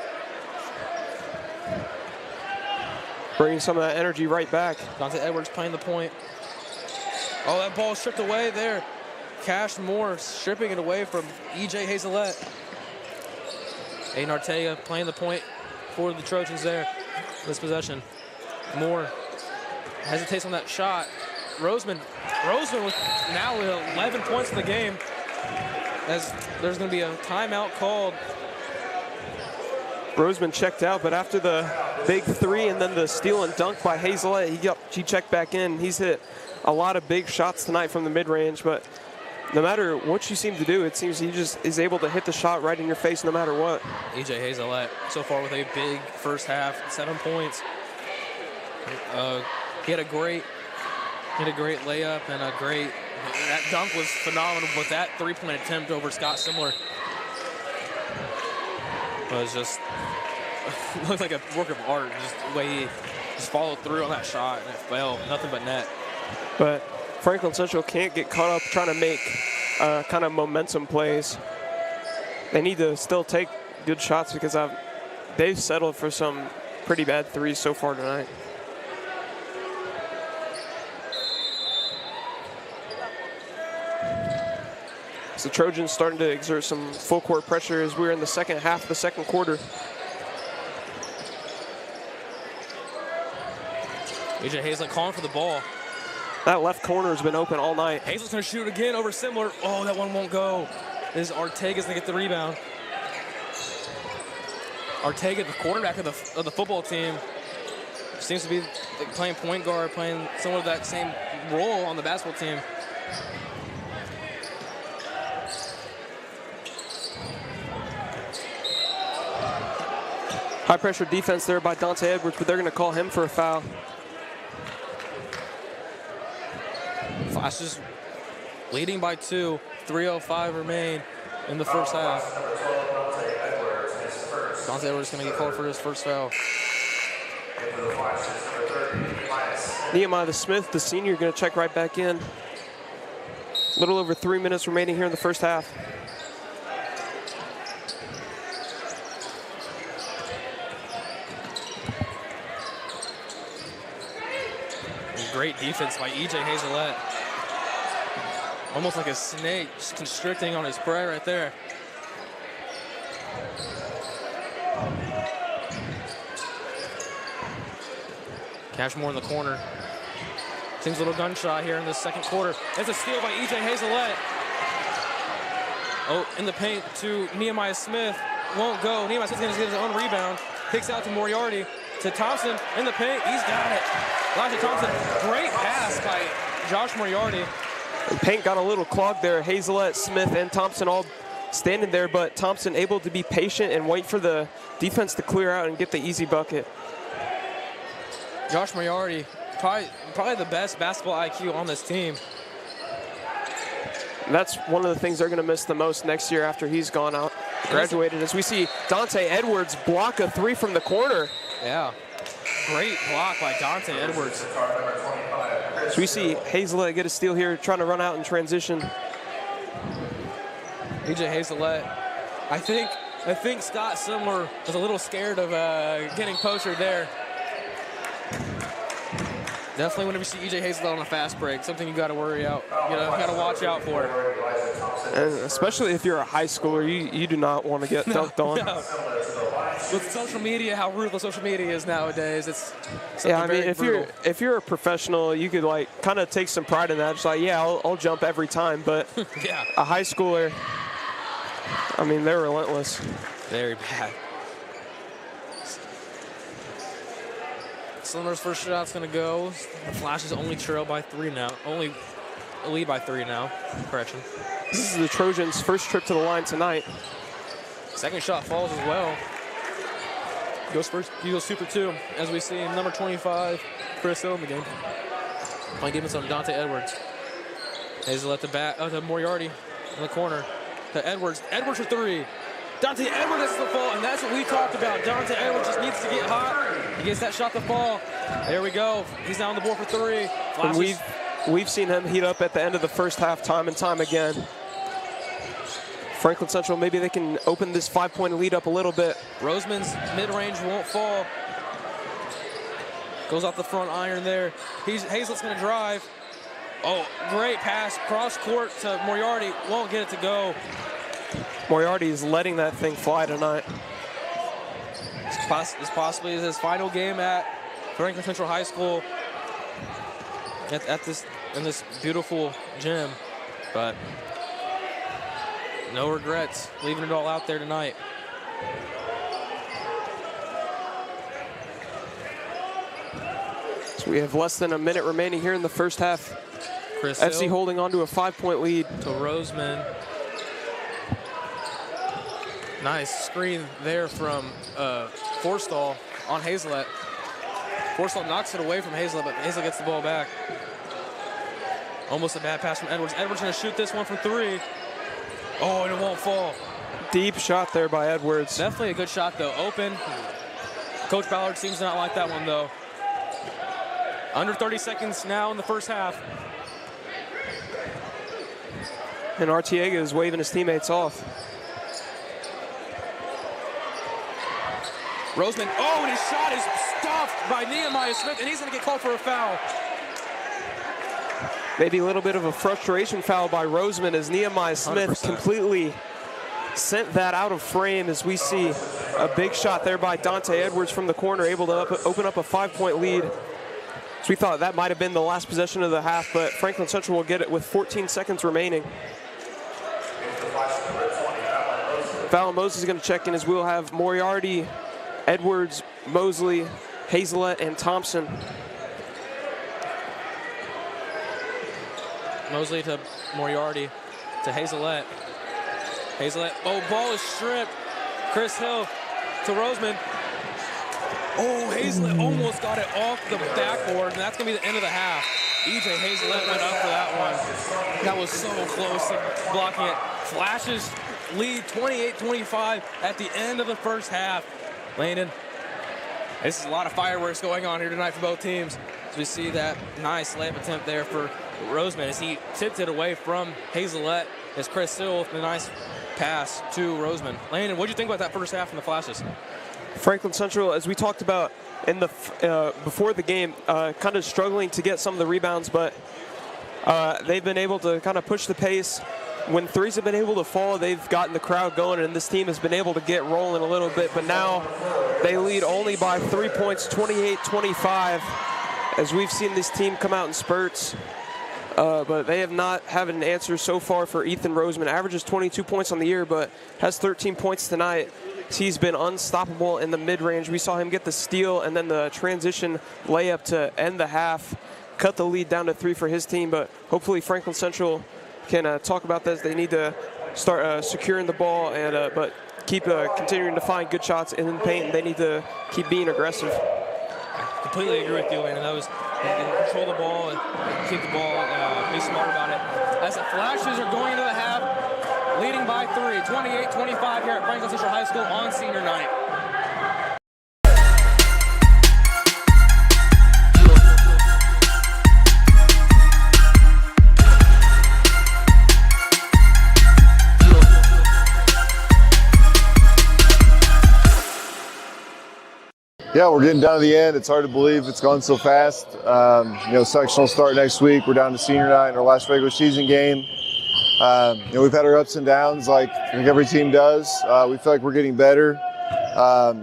S7: Bringing some of that energy right back.
S5: Dante Edwards playing the point. Oh, that ball stripped away there. Cash Moore stripping it away from E.J. Hazlett. Aiden Ortega playing the point for the Trojans there. This possession. Moore hesitates on that shot. Roseman with now 11 points in the game, as there's going to be a timeout called.
S7: Roseman checked out, but after the big 3 and then the steal and dunk by Hazlett, he checked back in. He's hit a lot of big shots tonight from the mid-range, but no matter what you seem to do, it seems he just is able to hit the shot right in your face no matter what.
S5: E.J. Hazlett so far with a big first half, 7 points. He had a great layup and that dunk was phenomenal, but that 3-point attempt over Scott Simler was just looked like a work of art. Just the way he just followed through on that shot and it fell, nothing but net.
S7: But Franklin Central can't get caught up trying to make kind of momentum plays. They need to still take good shots because they've settled for some pretty bad 3s so far tonight. The Trojans starting to exert some full court pressure as we're in the second half of the second quarter.
S5: E.J. Hazlett calling for the ball.
S7: That left corner has been open all night.
S5: Hazlett's going to shoot again over Simler. Oh, that one won't go. This is Ortega's going to get the rebound. Ortega, the quarterback of the football team, seems to be like, playing point guard, playing somewhat of that same role on the basketball team.
S7: High pressure defense there by Dante Edwards, but they're going to call him for a foul.
S5: Flashes leading by 2, 3:05 remain in the first half. Dante Edwards is going to get called for his first foul.
S7: Nehemiah Smith, the senior, going to check right back in. A little over 3 minutes remaining here in the first half.
S5: Great defense by E.J. Hazelette. Almost like a snake, just constricting on his prey right there. Cashmore in the corner. Seems a little gunshot here in the second quarter. It's a steal by E.J. Hazelette. Oh, in the paint to Nehemiah Smith. Won't go. Nehemiah Smith's going to get his own rebound. Kicks out to Moriarty. To Thompson in the paint. He's got it. Elijah Thompson. Great pass by Josh Moriarty.
S7: The paint got a little clogged there. Hazelette, Smith, and Thompson all standing there, but Thompson able to be patient and wait for the defense to clear out and get the easy bucket.
S5: Josh Moriarty, probably the best basketball IQ on this team.
S7: That's one of the things they're going to miss the most next year after he's gone out, graduated, as we see Dante Edwards block a 3 from the corner.
S5: Yeah, great block by Dante Edwards.
S7: So we see Hazelette get a steal here, trying to run out in transition.
S5: E.J. Hazelette, I think Scott Simler was a little scared of getting postered there. Definitely whenever you see E.J. Hazelette on a fast break, something you got to worry out. You know, got to watch out for.
S7: And especially if you're a high schooler, you do not want to get dunked on.
S5: No. With social media, how ruthless social media is nowadays, it's
S7: yeah. I mean,
S5: brutal.
S7: if you're a professional, you could like kind of take some pride in that. Just like, yeah, I'll jump every time. But
S5: yeah,
S7: a high schooler, I mean, they're relentless.
S5: Very bad. Slimmer's first shot's gonna go. The Flash is only trail by 3 now. Only a lead by 3 now. Correction.
S7: This is the Trojans' first trip to the line tonight.
S5: Second shot falls as well. He goes super 2, as we see number 25, Chris Hill in the game. Playing defense on Dante Edwards. Hazel at the back, to Moriarty in the corner. To Edwards. Edwards for 3. Dante Edwards is the fall, and that's what we talked about. Dante Edwards just needs to get hot. He gets that shot to fall. There we go. He's now on the board for 3.
S7: And we've seen him heat up at the end of the first half time and time again. Franklin Central, maybe they can open this 5-point lead up a little bit.
S5: Roseman's mid-range won't fall. Goes off the front iron there. Hazelet's going to drive. Oh, great pass. Cross court to Moriarty. Won't get it to go.
S7: Moriarty is letting that thing fly tonight.
S5: This possibly is his final game at Franklin Central High School in this beautiful gym, but no regrets, leaving it all out there tonight.
S7: So we have less than a minute remaining here in the first half.
S5: Chris
S7: FC
S5: Hill
S7: holding on to a 5-point lead.
S5: to Roseman. Nice screen there from Forstall on Hazelette. Forstall knocks it away from Hazelette, but Hazelette gets the ball back. Almost a bad pass from Edwards. Edwards going to shoot this one from 3. Oh, and it won't fall.
S7: Deep shot there by Edwards.
S5: Definitely a good shot, though. Open. Coach Ballard seems to not like that one, though. Under 30 seconds now in the first half.
S7: And Artiega is waving his teammates off.
S5: Roseman, oh, and his shot is stuffed by Nehemiah Smith, and he's going to get called for a foul.
S7: Maybe a little bit of a frustration foul by Roseman as Nehemiah Smith
S5: 100%.
S7: completely sent that out of frame, as we see a big shot there by Dante Edwards from the corner, able to open up a 5-point lead. So we thought that might have been the last possession of the half, but Franklin Central will get it with 14 seconds remaining. Fallon Moses is going to check in, as we'll have Moriarty, Edwards, Mosley, Hazelette and Thompson.
S5: Mosley to Moriarty to Hazelette. Hazelette, ball is stripped. Chris Hill to Roseman. Oh, Hazelette almost got it off the backboard, and that's going to be the end of the half. EJ Hazelette went up for that one. That was so close to blocking it. Flashes lead 28-25 at the end of the first half. Landon, this is a lot of fireworks going on here tonight for both teams. So we see that nice layup attempt there for Roseman as he tipped it away from Hazelette as Chris Hill with a nice pass to Roseman. Landon, what did you think about that first half and the flashes?
S7: Franklin Central, as we talked about in the before the game, kind of struggling to get some of the rebounds, but they've been able to kind of push the pace. When threes have been able to fall, they've gotten the crowd going, and this team has been able to get rolling a little bit, but now they lead only by 3 points, 28-25, as we've seen this team come out in spurts. But they have not had an answer so far for Ethan Roseman. Averages 22 points on the year, but has 13 points tonight. He's been unstoppable in the mid-range. We saw him get the steal and then the transition layup to end the half, cut the lead down to 3 for his team. But hopefully Franklin Central can talk about this. They need to start securing the ball and but keep continuing to find good shots in the paint. They need to keep being aggressive.
S5: I completely agree with you, Landon. That was control the ball and keep the ball, be smart about it. As the flashes are going into the half, leading by 3, 28-25 here at Franklin Central High School on senior night.
S9: Yeah, we're getting down to the end. It's hard to believe it's gone so fast. Sectional start next week. We're down to senior night in our last regular season game. We've had our ups and downs like I think every team does. We feel like we're getting better.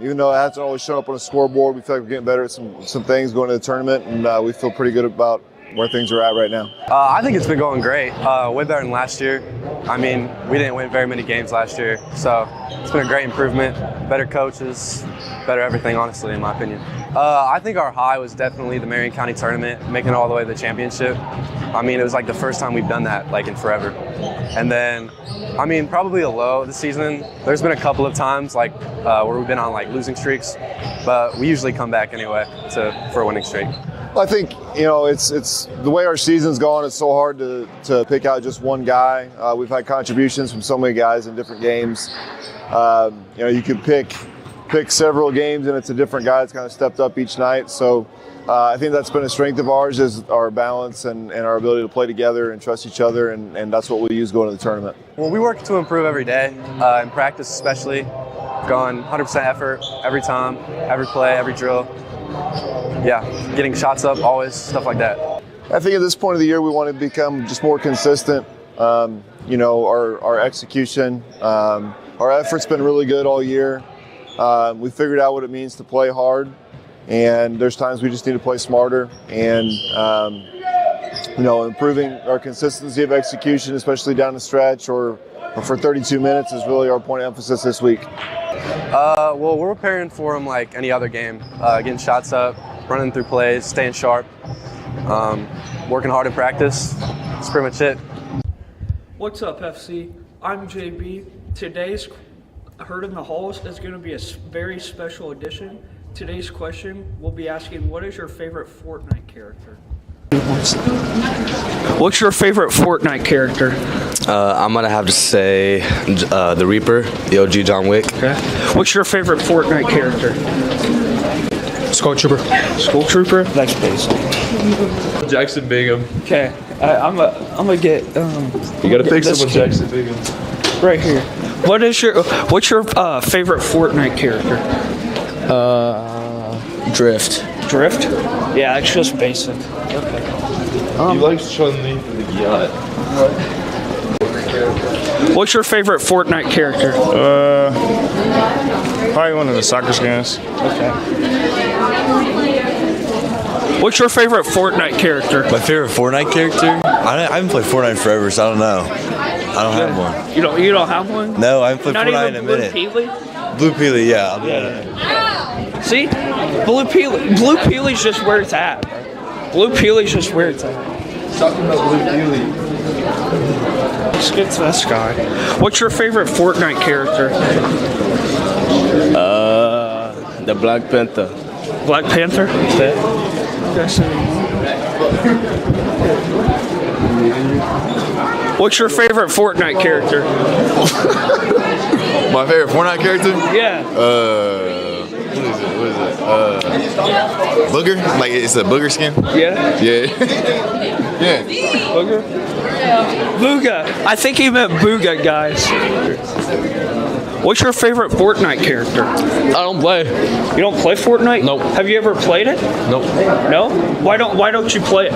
S9: Even though it hasn't always shown up on a scoreboard, we feel like we're getting better at some things going to the tournament, and we feel pretty good about where things are at right now.
S10: I think it's been going great. Way better than last year. I mean, we didn't win very many games last year, so it's been a great improvement. Better coaches, better everything, honestly, in my opinion. I think our high was definitely the Marion County tournament, making it all the way to the championship. I mean, it was like the first time we've done that, like in forever. And then, I mean, probably a low this season. There's been a couple of times like where we've been on like losing streaks, but we usually come back anyway for a winning streak.
S9: I think, it's the way our season's gone, it's so hard to pick out just one guy. We've had contributions from so many guys in different games. You could pick several games and it's a different guy that's kind of stepped up each night. So I think that's been a strength of ours, is our balance and our ability to play together and trust each other, and that's what we'll use going to the tournament.
S10: Well, we work to improve every day, in practice especially, going 100% effort every time, every play, every drill. Yeah, getting shots up always, stuff like that.
S9: I think at this point of the year we want to become just more consistent. Our execution, our effort's been really good all year. We figured out what it means to play hard, and there's times we just need to play smarter, and improving our consistency of execution, especially down the stretch or for 32 minutes, is really our point of emphasis this week.
S10: Well, we're preparing for them like any other game, getting shots up, running through plays, staying sharp, working hard in practice. That's pretty much it.
S11: What's up, FC? I'm JB. Today's Heard in the Halls is going to be a very special edition. Today's question, we'll be asking, what is your favorite Fortnite character? What's your favorite Fortnite character?
S12: I'm going to have to say the Reaper, the OG John Wick.
S11: Okay. What's your favorite Fortnite character?
S13: Skull Trooper.
S11: Skull Trooper? That's basic.
S13: Jackson Bingham.
S11: Okay. I'm gonna get.
S13: You gotta pick someone Jackson Bingham.
S11: Right here. What's your favorite Fortnite character?
S12: Drift.
S11: Drift? Yeah, it's just basic. Okay.
S13: He likes Chun-Li for the yacht.
S11: What's your favorite Fortnite character?
S14: Probably one of the soccer skins.
S11: Okay. What's your favorite Fortnite character?
S12: My favorite Fortnite character? I haven't played Fortnite forever, so I don't know. I don't have one.
S11: You don't have one?
S12: No, I haven't played
S11: Not
S12: Fortnite
S11: even
S12: in a minute.
S11: Blue Peely?
S14: Blue Peely, yeah.
S11: See? Blue Peely's just where it's at. Blue Peely's just where it's at.
S13: Talking about Blue Peely.
S11: Let's get to this guy. What's your favorite Fortnite character?
S12: The Black Panther.
S11: Black Panther? What's your favorite Fortnite character?
S14: My favorite Fortnite character?
S11: Yeah.
S14: What is it? Booger? Like it's a booger skin?
S11: Yeah.
S14: Yeah. Yeah.
S11: Booger? Booga. I think he meant Booga, guys. What's your favorite Fortnite character?
S13: I don't play.
S11: You don't play Fortnite?
S13: Nope.
S11: Have you ever played it?
S13: Nope.
S11: No? Why don't you play it?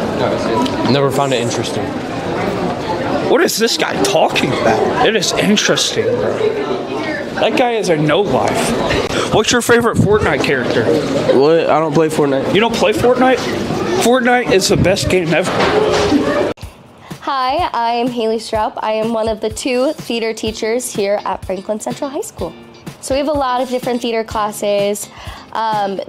S13: Never found it interesting.
S11: What is this guy talking about? It is interesting, bro. That guy is a no life. What's your favorite Fortnite character?
S12: What? I don't play Fortnite.
S11: You don't play Fortnite? Fortnite is the best game ever.
S1: Hi, I am Haley Stroup. I am one of the 2 theater teachers here at Franklin Central High School. So we have a lot of different theater classes.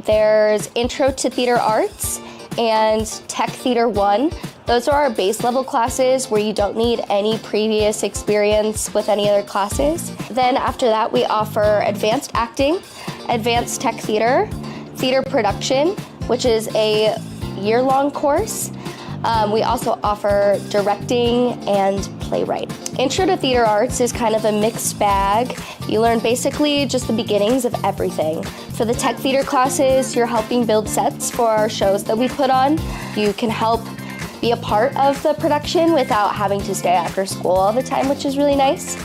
S1: There's Intro to Theater Arts and Tech Theater 1. Those are our base level classes where you don't need any previous experience with any other classes. Then after that, we offer Advanced Acting, Advanced Tech Theater, Theater Production, which is a year-long course. We also offer directing and playwright. Intro to Theater Arts is kind of a mixed bag. You learn basically just the beginnings of everything. For the tech theater classes, you're helping build sets for our shows that we put on. You can help be a part of the production without having to stay after school all the time, which is really nice.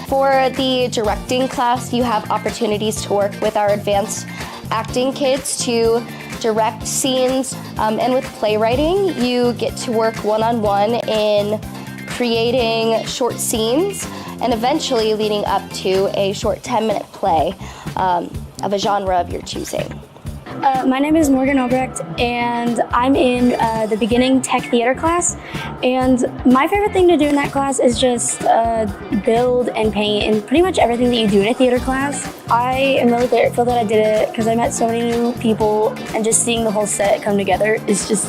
S1: For the directing class, you have opportunities to work with our advanced acting kids to direct scenes, and with playwriting, you get to work one-on-one in creating short scenes and eventually leading up to a short 10-minute play of a genre of your choosing.
S2: My name is Morgan Obrecht, and I'm in the beginning tech theater class. And my favorite thing to do in that class is just build and paint and pretty much everything that you do in a theater class. I am really grateful that I did it because I met so many new people, and just seeing the whole set come together is just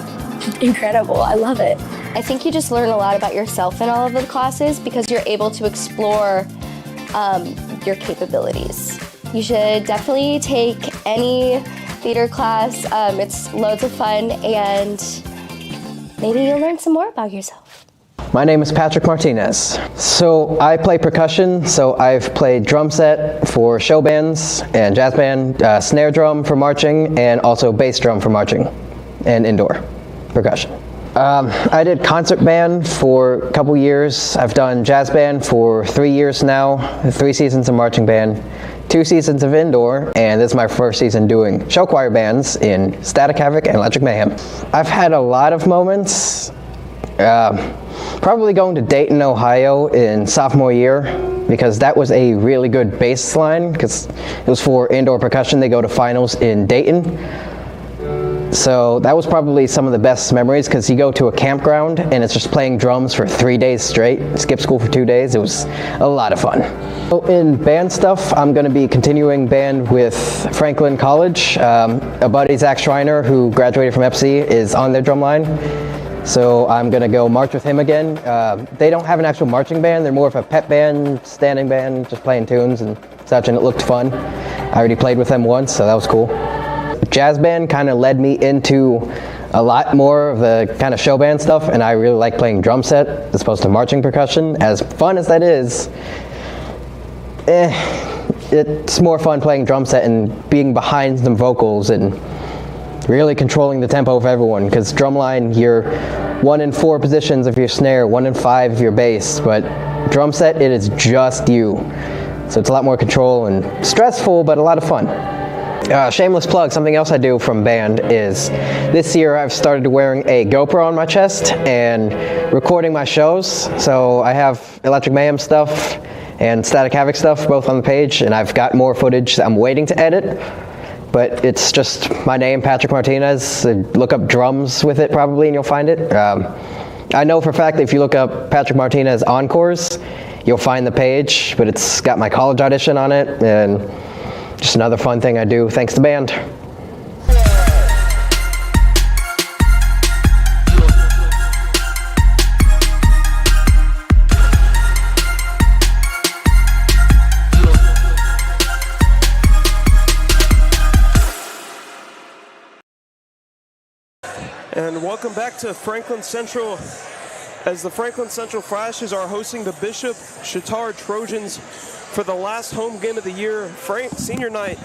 S2: incredible. I love it.
S1: I think you just learn a lot about yourself in all of the classes because you're able to explore your capabilities. You should definitely take any theater class. It's loads of fun, and maybe you'll learn some more about yourself.
S15: My name is Patrick Martinez. So I play percussion, so I've played drum set for show bands and jazz band, snare drum for marching, and also bass drum for marching and indoor percussion. I did concert band for a couple years. I've done jazz band for 3 years now, 3 seasons of marching band, 2 seasons of indoor, and this is my first season doing show choir bands in Static Havoc and Electric Mayhem. I've had a lot of moments, probably going to Dayton, Ohio in sophomore year, because that was a really good baseline, because it was for indoor percussion. They go to finals in Dayton. So that was probably some of the best memories, because you go to a campground and it's just playing drums for 3 days straight, skip school for 2 days. It was a lot of fun. So in band stuff, I'm going to be continuing band with Franklin College. A buddy, Zach Schreiner, who graduated from FC, is on their drum line. So I'm going to go march with him again. They don't have an actual marching band. They're more of a pep band, standing band, just playing tunes and such, and it looked fun. I already played with them once, so that was cool. Jazz band kind of led me into a lot more of the kind of show band stuff, and I really like playing drum set as opposed to marching percussion. As fun as that is, it's more fun playing drum set and being behind some vocals and really controlling the tempo of everyone, because drumline, you're 1 in 4 positions of your snare, 1 in 5 of your bass, but drum set, it is just you. So it's a lot more control and stressful, but a lot of fun. Shameless plug, something else I do from band is this year I've started wearing a GoPro on my chest and recording my shows. So I have Electric Mayhem stuff and Static Havoc stuff both on the page, and I've got more footage that I'm waiting to edit. But it's just my name, Patrick Martinez. Look up drums with it probably and you'll find it. I know for a fact that if you look up Patrick Martinez Encores, you'll find the page, but it's got my college audition on it, and just another fun thing I do thanks to band.
S7: And welcome back to Franklin Central, as the Franklin Central Flashes are hosting the Bishop Chatard Trojans for the last home game of the year, senior night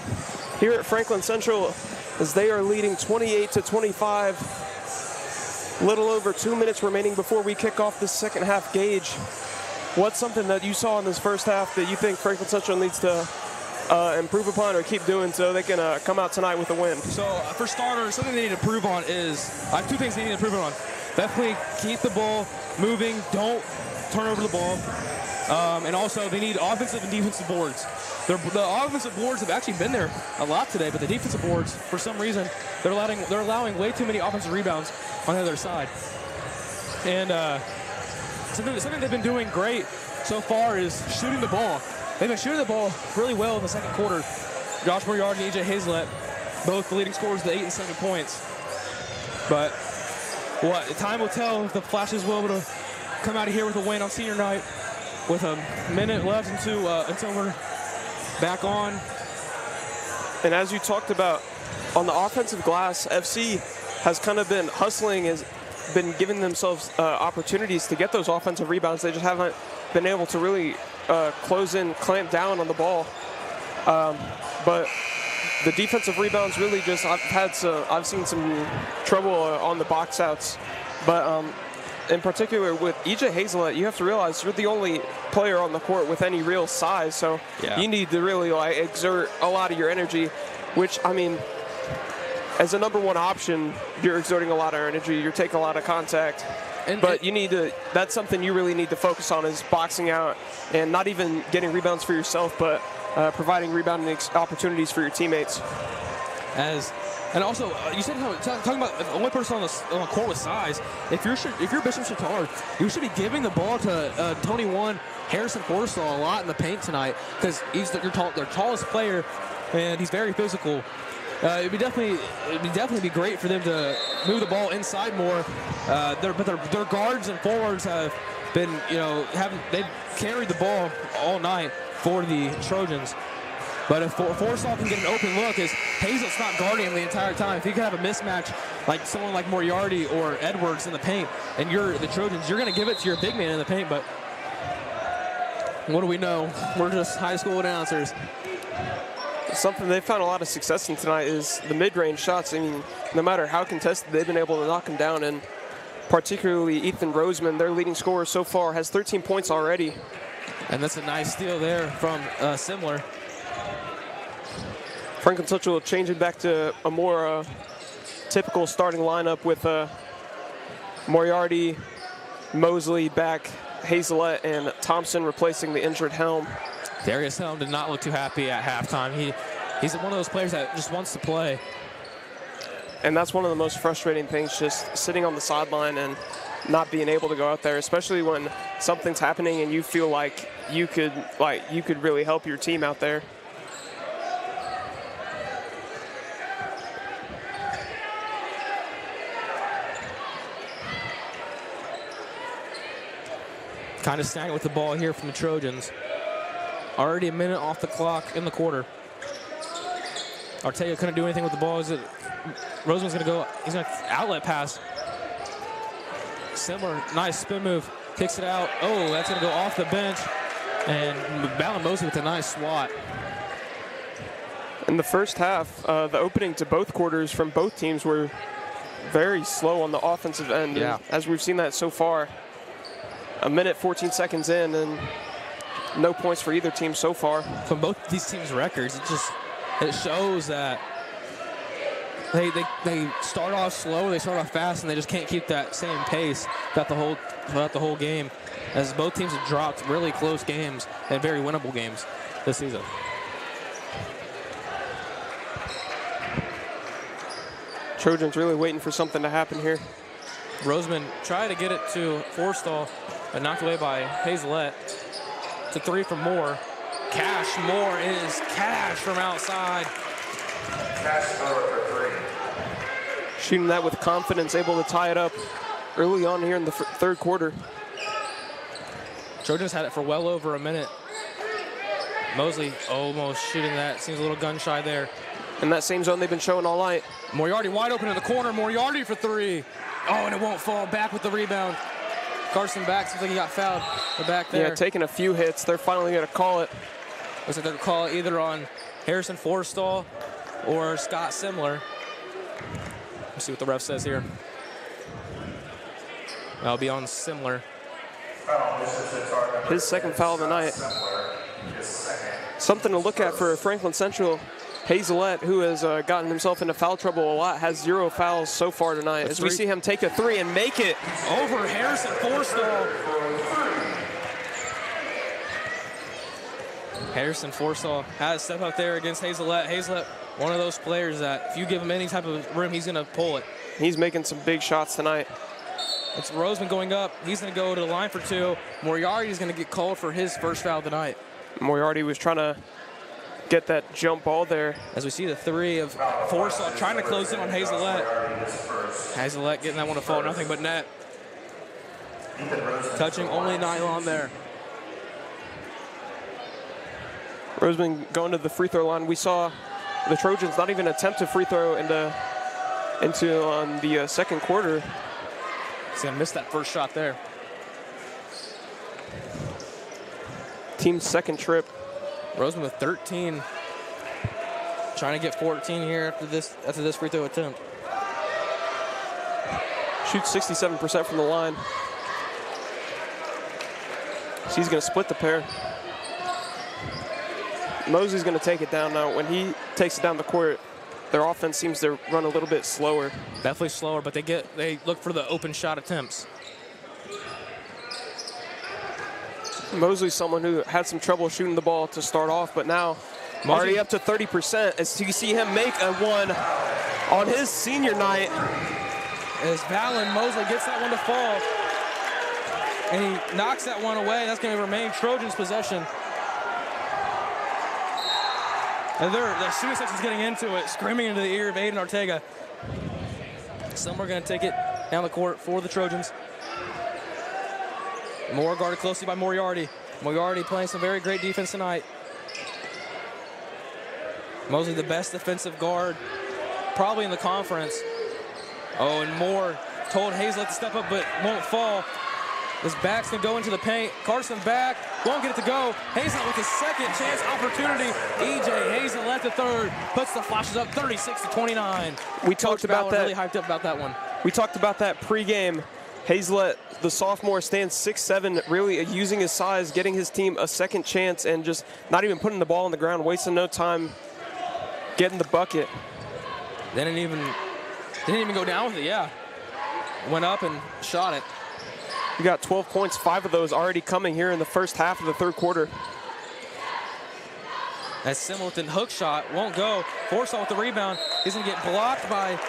S7: here at Franklin Central, as they are leading 28-25. Little over 2 minutes remaining before we kick off the second half gauge. What's something that you saw in this first half that you think Franklin Central needs to improve upon or keep doing so they can come out tonight with a win?
S5: So for starters, something they need to improve on is, I have two things they need to improve on. Definitely keep the ball moving, don't turn over the ball. And also they need offensive and defensive boards. The offensive boards have actually been there a lot today, but the defensive boards, for some reason, they're allowing way too many offensive rebounds on the other side. And something they've been doing great so far is shooting the ball. They've been shooting the ball really well in the second quarter. Josh Moriarty and E.J. Hazelett, both the leading scorers with 8 and 7 points. But time will tell if the Flashes will be able to come out of here with a win on senior night with a minute left until we're back on.
S7: And as you talked about, on the offensive glass, FC has kind of been hustling, has been giving themselves opportunities to get those offensive rebounds. They just haven't been able to really close in, clamp down on the ball. But the defensive rebounds really just, I've seen some trouble on the box outs. But in particular with E.J. Hazelett, you have to realize you're the only player on the court with any real size. So you need to really exert a lot of your energy, which, I mean, as a number one option, you're exerting a lot of energy, you're taking a lot of contact. But you need to, that's something you really need to focus on, is boxing out and not even getting rebounds for yourself, but providing rebounding opportunities for your teammates.
S5: And also, you said talking about the only person on the court with size. If you're Bishop Chatard, you should be giving the ball to Tony One, Harrison Forstall a lot in the paint tonight, because he's their tallest player, and he's very physical. It'd definitely be great for them to move the ball inside more. Their guards and forwards have been, they've carried the ball all night for the Trojans. But if Forstall can get an open look, as Hazel's not guarding him the entire time, if you can have a mismatch like someone like Moriarty or Edwards in the paint, and you're the Trojans, you're going to give it to your big man in the paint. But what do we know? We're just high school announcers.
S7: Something they've found a lot of success in tonight is the mid-range shots. I mean, no matter how contested, they've been able to knock them down, and particularly Ethan Roseman, their leading scorer so far, has 13 points already.
S5: And that's a nice steal there from Simler.
S7: Franklin Central changing back to a more typical starting lineup with Moriarty, Mosley back, Hazelett, and Thompson replacing the injured Helm.
S5: Darius Helm did not look too happy at halftime. He's one of those players that just wants to play.
S7: And that's one of the most frustrating things, just sitting on the sideline and not being able to go out there, especially when something's happening and you feel like you could really help your team out there.
S5: Kind of snagging with the ball here from the Trojans. Already a minute off the clock in the quarter. Artega couldn't do anything with the ball. Roseman's going to go, he's going to outlet pass. Similar, nice spin move, kicks it out. Oh, that's going to go off the bench. And Ballon Mosley with a nice swat.
S7: In the first half, the opening to both quarters from both teams were very slow on the offensive end.
S5: Yeah.
S7: As we've seen that so far. A minute, 14 seconds in, and no points for either team so far.
S5: From both these teams' records, it shows that they start off slow, they start off fast, and they just can't keep that same pace throughout the whole game, as both teams have dropped really close games and very winnable games this season.
S7: Trojans really waiting for something to happen here.
S5: Roseman tried to get it to Forstall, but knocked away by Hazelett. It's a three from Moore. Cash Moore is cash from outside.
S8: Cash Moore for 3.
S7: Shooting that with confidence, able to tie it up early on here in the third quarter.
S5: Trojans had it for well over a minute. Mosley almost shooting that. Seems a little gun shy there.
S7: In that same zone they've been showing all night.
S5: Moriarty wide open in the corner. Moriarty for 3. Oh, and it won't fall. Back with the rebound. Carson back. Seems like he got fouled. The back there.
S7: Yeah, taking a few hits. They're finally going to call it.
S5: Looks like they're going to call it either on Harrison Forstall or Scott Simler. Let's see what the ref says here. That'll be on Simler.
S7: His second foul of the night. Something to look at for Franklin Central. Hazelette, who has gotten himself into foul trouble a lot, has 0 fouls so far tonight. As we see him take a 3 and make it.
S5: Over Harrison Forstall. Harrison Forstall has to step up there against Hazelette. Hazelette, one of those players that if you give him any type of room, he's going to pull it.
S7: He's making some big shots tonight.
S5: It's Roseman going up. He's going to go to the line for 2. Moriarty is going to get called for his first foul tonight.
S7: Moriarty was trying to get that jump ball there.
S5: As we see the 3 of Forstall trying to close in on Hazelette. Hazelette getting that one to fall, nothing but net. Touching only nylon there.
S7: Roseman going to the free throw line. We saw the Trojans not even attempt a free throw into on the second quarter.
S5: He's going to miss that first shot there.
S7: Team's second trip.
S5: Roseman with 13. Trying to get 14 here after this free throw attempt.
S7: Shoots 67% from the line. She's going to split the pair. Mosley's going to take it down now. When he takes it down the court, their offense seems to run a little bit slower.
S5: Definitely slower, but they look for the open shot attempts.
S7: Mosley's someone who had some trouble shooting the ball to start off, but now already up to 30%. As you see him make a 1 on his senior night.
S5: As Valen Mosley gets that one to fall, and he knocks that one away. That's going to remain Trojans' possession. And the student section's getting into it, screaming into the ear of Aiden Ortega. Some are going to take it down the court for the Trojans. Moore guarded closely by Moriarty. Moriarty playing some very great defense tonight. Mosley the best defensive guard probably in the conference. Oh, and Moore told Hazelette to step up but won't fall. His back's going to go into the paint. Carson back, won't get it to go. Hazelette with his second chance opportunity. EJ Hazelette the third puts the Flashes up 36-29.
S7: We talked about that.
S5: Really hyped up about that one.
S7: We talked about that pregame. Hazelette, the sophomore, stands 6'7", really using his size, getting his team a second chance, and just not even putting the ball on the ground, wasting no time getting the bucket.
S5: They didn't even go down with it, yeah. Went up and shot it.
S7: You got 12 points, 5 of those already coming here in the first half of the third quarter.
S5: That Singleton hook shot won't go. Forstall with the rebound. He's going to get blocked by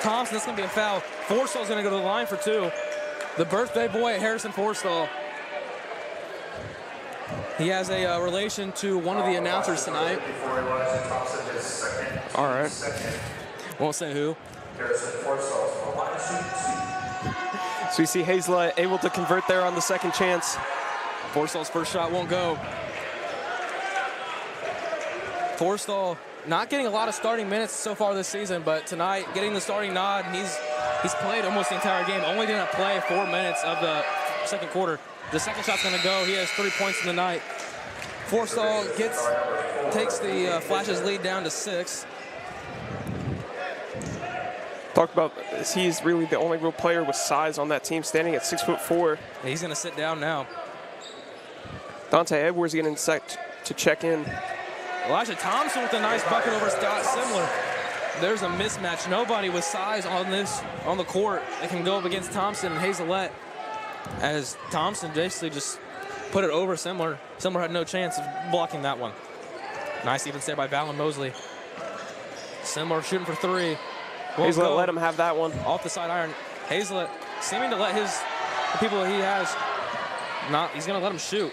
S5: Thompson. That's going to be a foul. Forstall's going to go to the line for 2. The birthday boy, Harrison Forstall. He has a relation to one of the announcers tonight.
S7: All right.
S5: Won't say who.
S7: So you see Hazelette able to convert there on the second chance.
S5: Forstall's first shot won't go. Forstall not getting a lot of starting minutes so far this season, but tonight getting the starting nod, and he's played almost the entire game. Only didn't play 4 minutes of the second quarter. The second shot's going to go. He has 3 points in the night. Forstall takes the Flashes lead down to 6.
S7: Talk about he's really the only real player with size on that team, standing at 6'4".
S5: He's going to sit down now.
S7: Dante Edwards getting set to check in.
S5: Elijah Thompson with a nice bucket over Scott Simler. There's a mismatch. Nobody with size on the court that can go up against Thompson and Hazelette. As Thompson basically just put it over Simler. Simler had no chance of blocking that one. Nice even save by Valen Mosley. Simler shooting for 3.
S7: Hazelette let him have that one.
S5: Off the side iron. Hazelette seeming to let the people he has, he's going to let him shoot.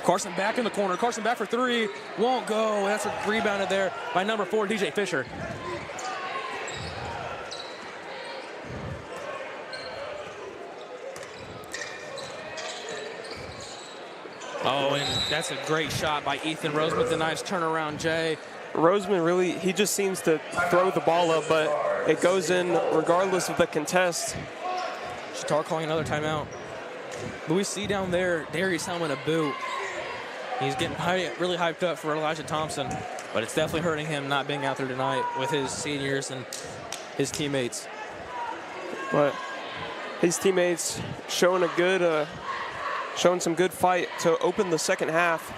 S5: Carson back in the corner. Carson back for three. Won't go. That's rebounded there by number 4, DJ Fisher. Oh, and that's a great shot by Ethan Roseman with a nice turnaround, Jay.
S7: Roseman really, he just seems to throw the ball up, but it goes in regardless of the contest.
S5: Chatard calling another timeout. But we see down there, Darius Hellman a boot. He's getting really hyped up for Elijah Thompson, but it's definitely hurting him not being out there tonight with his seniors and his teammates.
S7: But his teammates showing some good fight to open the second half.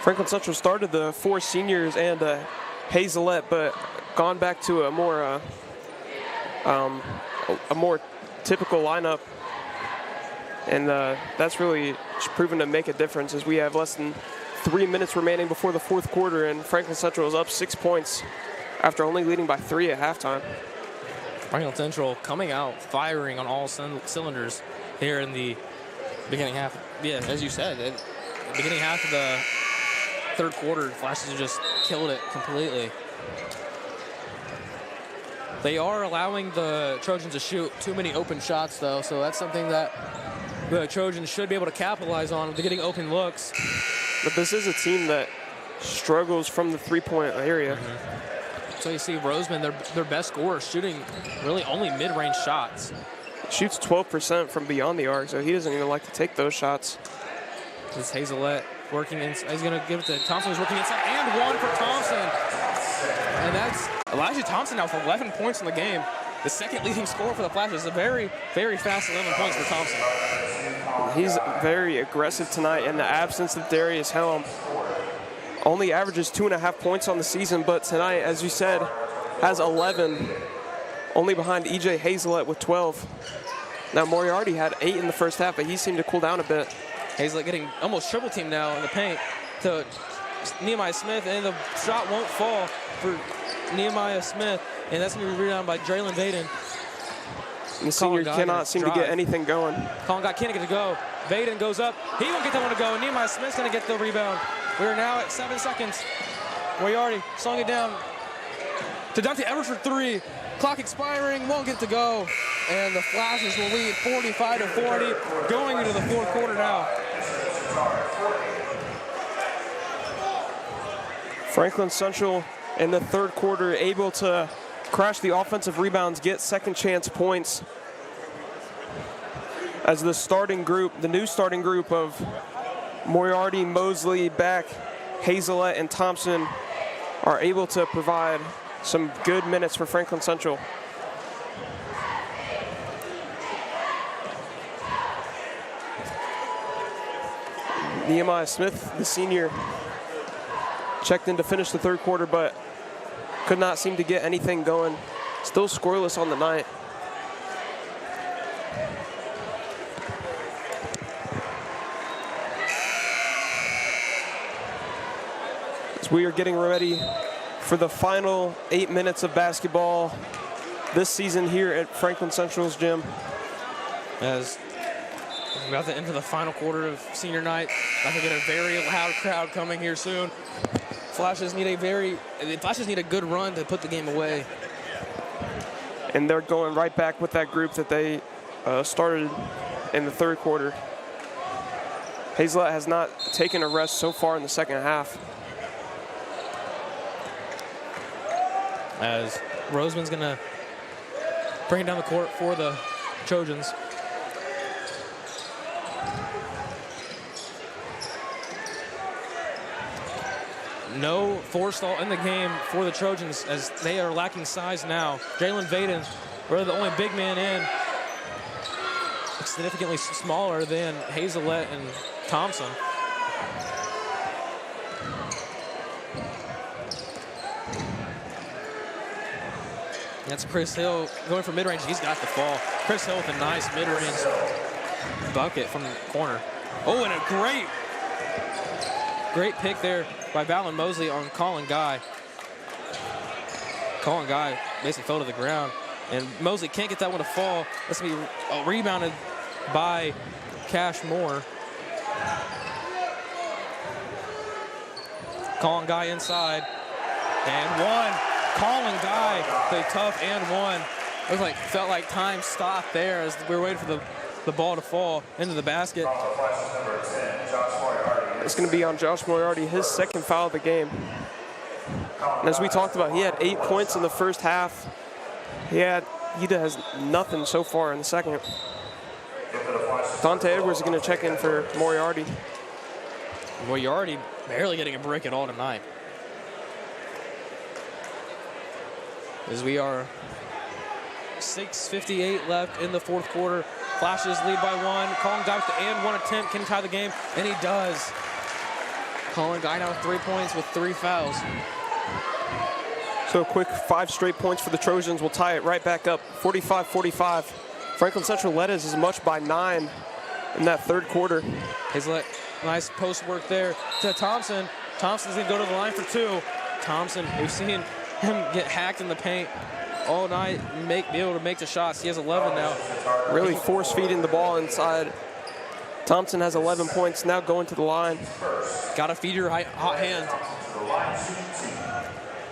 S7: Franklin Central started the 4 seniors and Hazelette, but gone back to a more typical lineup, and that's really proven to make a difference as we have less than 3 minutes remaining before the fourth quarter, and Franklin Central is up 6 points after only leading by 3 at halftime.
S5: Franklin Central coming out firing on all cylinders here in the beginning half. Yeah, as you said, the beginning half of the third quarter, Flashes have just killed it completely. They are allowing the Trojans to shoot too many open shots, though, so that's something that the Trojans should be able to capitalize on. They're getting open looks.
S7: But this is a team that struggles from the three-point area.
S5: So you see Roseman, their best scorer, shooting really only mid-range shots.
S7: Shoots 12% from beyond the arc, so he doesn't even like to take those shots.
S5: This Hazelette working in. He's going to give it to Thompson, who's working inside, and one for Thompson. And that's Elijah Thompson now with 11 points in the game. The second leading scorer for the Flashes. A very, very fast 11 points for Thompson.
S7: He's very aggressive tonight in the absence of Darius Helm. Only averages 2.5 points on the season, but tonight, as you said, has 11. Only behind EJ Hazelette with 12. Now Moriarty had 8 in the first half, but he seemed to cool down a bit.
S5: Hazelette getting almost triple teamed now in the paint to Nehemiah Smith, and the shot won't fall for Nehemiah Smith, and that's going to be rebounded by Draylon Vaden.
S7: The senior cannot seem to get anything going.
S5: Colin Gott can't get to go. Vaden goes up. He won't get that one to go. Nehemiah Smith's going to get the rebound. We're now at 7 seconds. Moriarty slowing it down to Dante Edwards for 3. Clock expiring, won't get to go. And the Flashes will lead 45-40 going into the fourth quarter now.
S7: Franklin Central in the third quarter able to crash the offensive rebounds, get second chance points. As the starting group, the new starting group of Moriarty, Mosley, Beck, Hazelette, and Thompson are able to provide some good minutes for Franklin Central. Nehemiah Smith, the senior, checked in to finish the third quarter, but could not seem to get anything going. Still scoreless on the night. As we are getting ready for the final 8 minutes of basketball this season here at Franklin Central's gym.
S5: As we're about to enter the final quarter of senior night, about to get a very loud crowd coming here soon. Flashes need a good run to put the game away.
S7: And they're going right back with that group that they started in the third quarter. Hazelette has not taken a rest so far in the second half.
S5: As Roseman's gonna bring it down the court for the Trojans. No forestall in the game for the Trojans as they are lacking size now. Draylon Vaden, really the only big man in, significantly smaller than Hazelette and Thompson. That's Chris Hill going for mid-range. He's got the fall. Chris Hill with a nice mid-range bucket from the corner. Oh, and a great pick there by Valen Mosley on Colin Guy. Colin Guy basically fell to the ground, and Mosley can't get that one to fall. That's going to be rebounded by Cash Moore. Colin Guy inside. And one. Colin Guy, the tough and one. It was felt like time stopped there as we were waiting for the ball to fall into the basket.
S7: It's going to be on Josh Moriarty, his second foul of the game. And as we talked about, he had 8 points in the first half. He has nothing so far in the second. Dante Edwards is going to check in for Moriarty.
S5: Moriarty barely getting a break at all tonight. As we are 6:58 left in the fourth quarter. Flashes lead by one. Colin Guy with the and one attempt. Can he tie the game? And he does. Colin Guy now with 3 points with 3 fouls.
S7: So a quick 5 straight points for the Trojans will tie it right back up, 45-45. Franklin Central led as much by 9 in that third quarter.
S5: Hazlett, nice post work there to Thompson. Thompson's gonna go to the line for 2. Thompson, we've seen him get hacked in the paint all night, be able to make the shots. He has 11 now.
S7: Really force feeding the ball inside. Thompson has 11 points, now going to the line.
S5: Got to feed your hot hand.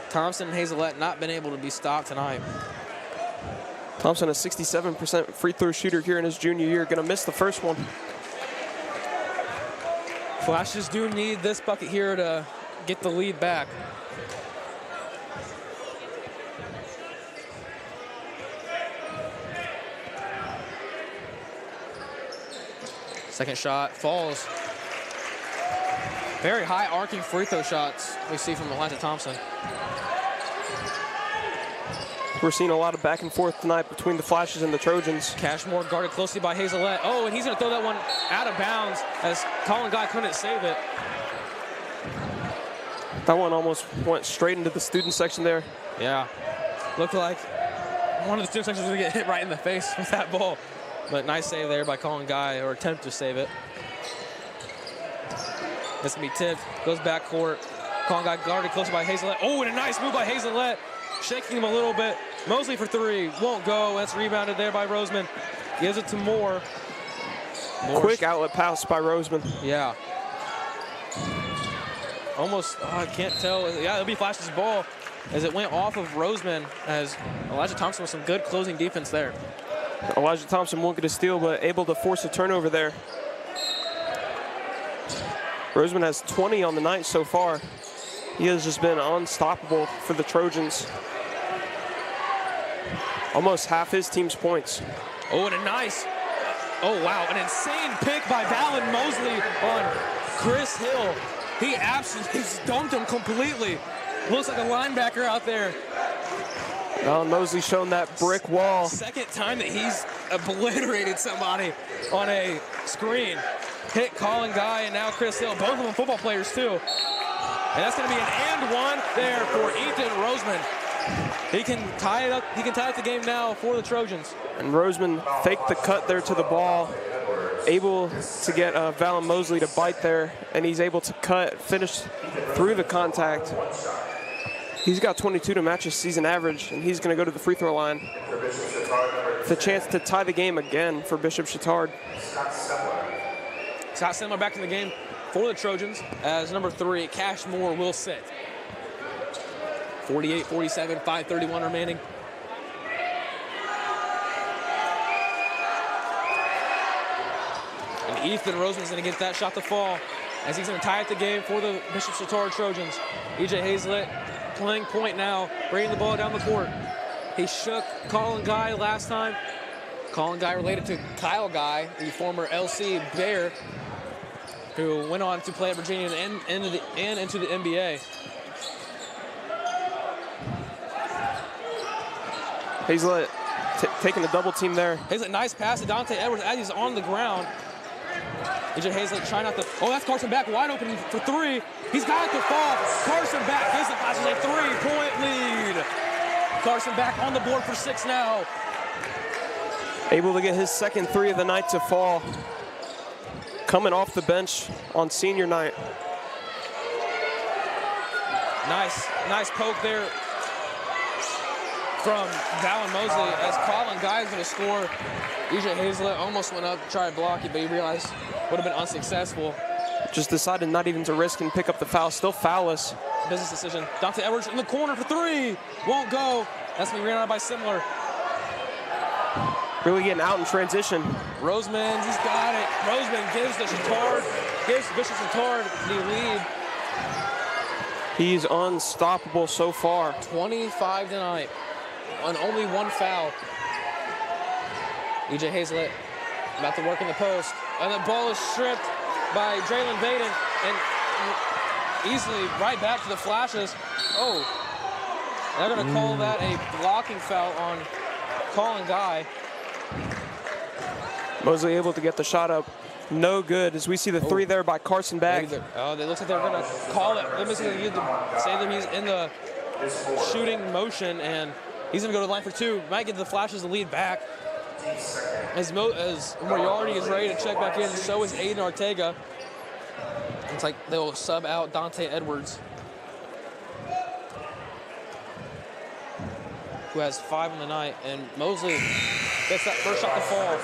S5: Thompson and Hazlett not been able to be stopped tonight.
S7: Thompson, a 67% free throw shooter here in his junior year, gonna miss the first one.
S5: Flashes do need this bucket here to get the lead back. Second shot falls. Very high arcing free throw shots we see from Elijah Thompson.
S7: We're seeing a lot of back and forth tonight between the Flashes and the Trojans.
S5: Cashmore guarded closely by Hazlett. Oh, and he's going to throw that one out of bounds as Colin Guy couldn't save it.
S7: That one almost went straight into the student section there.
S5: Yeah, looked like one of the student sections was going to get hit right in the face with that ball. But nice save there by Colin Guy, or attempt to save it. This can be tipped, goes back court. Colin Guy guarded close by Hazlett. Oh, and a nice move by Hazlett, shaking him a little bit. Mosley for 3, won't go. That's rebounded there by Roseman. Gives it to Moore.
S7: Quick outlet pass by Roseman.
S5: Yeah. Almost, I can't tell. Yeah, it'll be Flash's ball as it went off of Roseman, as Elijah Thompson with some good closing defense there.
S7: Elijah Thompson won't get a steal, but able to force a turnover there. Roseman has 20 on the night so far. He has just been unstoppable for the Trojans. Almost half his team's points.
S5: Oh, and a nice, oh wow, an insane pick by Valen Mosley on Chris Hill. He absolutely dumped him completely. Looks like a linebacker out there.
S7: Valen Mosley showing that brick wall.
S5: Second time that he's obliterated somebody on a screen. Hit Colin Guy and now Chris Hill, both of them football players too. And that's going to be an and one there for Ethan Roseman. He can tie it up. He can tie up the game now for the Trojans.
S7: And Roseman faked the cut there to the ball, able to get Valen Mosley to bite there, and he's able to finish through the contact. He's got 22 to match his season average, and he's going to go to the free throw line. The chance to tie the game again for Bishop Chatard.
S5: Scott Sandler back in the game for the Trojans as number 3, Cashmore will sit. 48-47, 5:31 remaining. And Ethan Roseman's going to get that shot to fall as he's going to tie up the game for the Bishop Chatard Trojans. E.J. Hazlett playing point now, bringing the ball down the court. He shook Colin Guy last time. Colin Guy related to Kyle Guy, the former LC Bear, who went on to play at Virginia and into the NBA.
S7: Hazlett taking a double team there.
S5: Hazlett, nice pass to Dante Edwards as he's on the ground. E.J. Hazlett trying not to, oh, that's Carson back wide open for 3. He's got it to fall. Carson back, Hazlett passes a 3-point lead. Carson back on the board for 6 now.
S7: Able to get his second 3 of the night to fall. Coming off the bench on senior night.
S5: Nice poke there from Valen Mosley as Colin Guy is going to score. E.J. Hazlett almost went up to try to block it, but he realized would have been unsuccessful.
S7: just decided not even to risk and pick up the foul. Still foul-less.
S5: Business decision. Dante Edwards in the corner for three. Won't go. That's going to be ran out by Simler.
S7: Really getting out in transition.
S5: Roseman, he's got it. Roseman gives Bishop Chatard the lead.
S7: He's unstoppable so far.
S5: 25 tonight on only one foul. E.J. Hazlett about to work in the post. And the ball is stripped by Draylen Baden and easily right back to the Flashes. Oh, they're going to call that a blocking foul on Colin Guy.
S7: Mosley able to get the shot up. No good, as we see the three there by Carson Bagg.
S5: Oh, it looks like they're going to call it. Let me say that he's in the shooting motion, and he's going to go to the line for two. Might give the Flashes the lead back. As Moriarty is ready to check back in, so is Aiden Ortega. It's like they'll sub out Dante Edwards, who has 5 on the night, and Mosley gets that first shot to fall.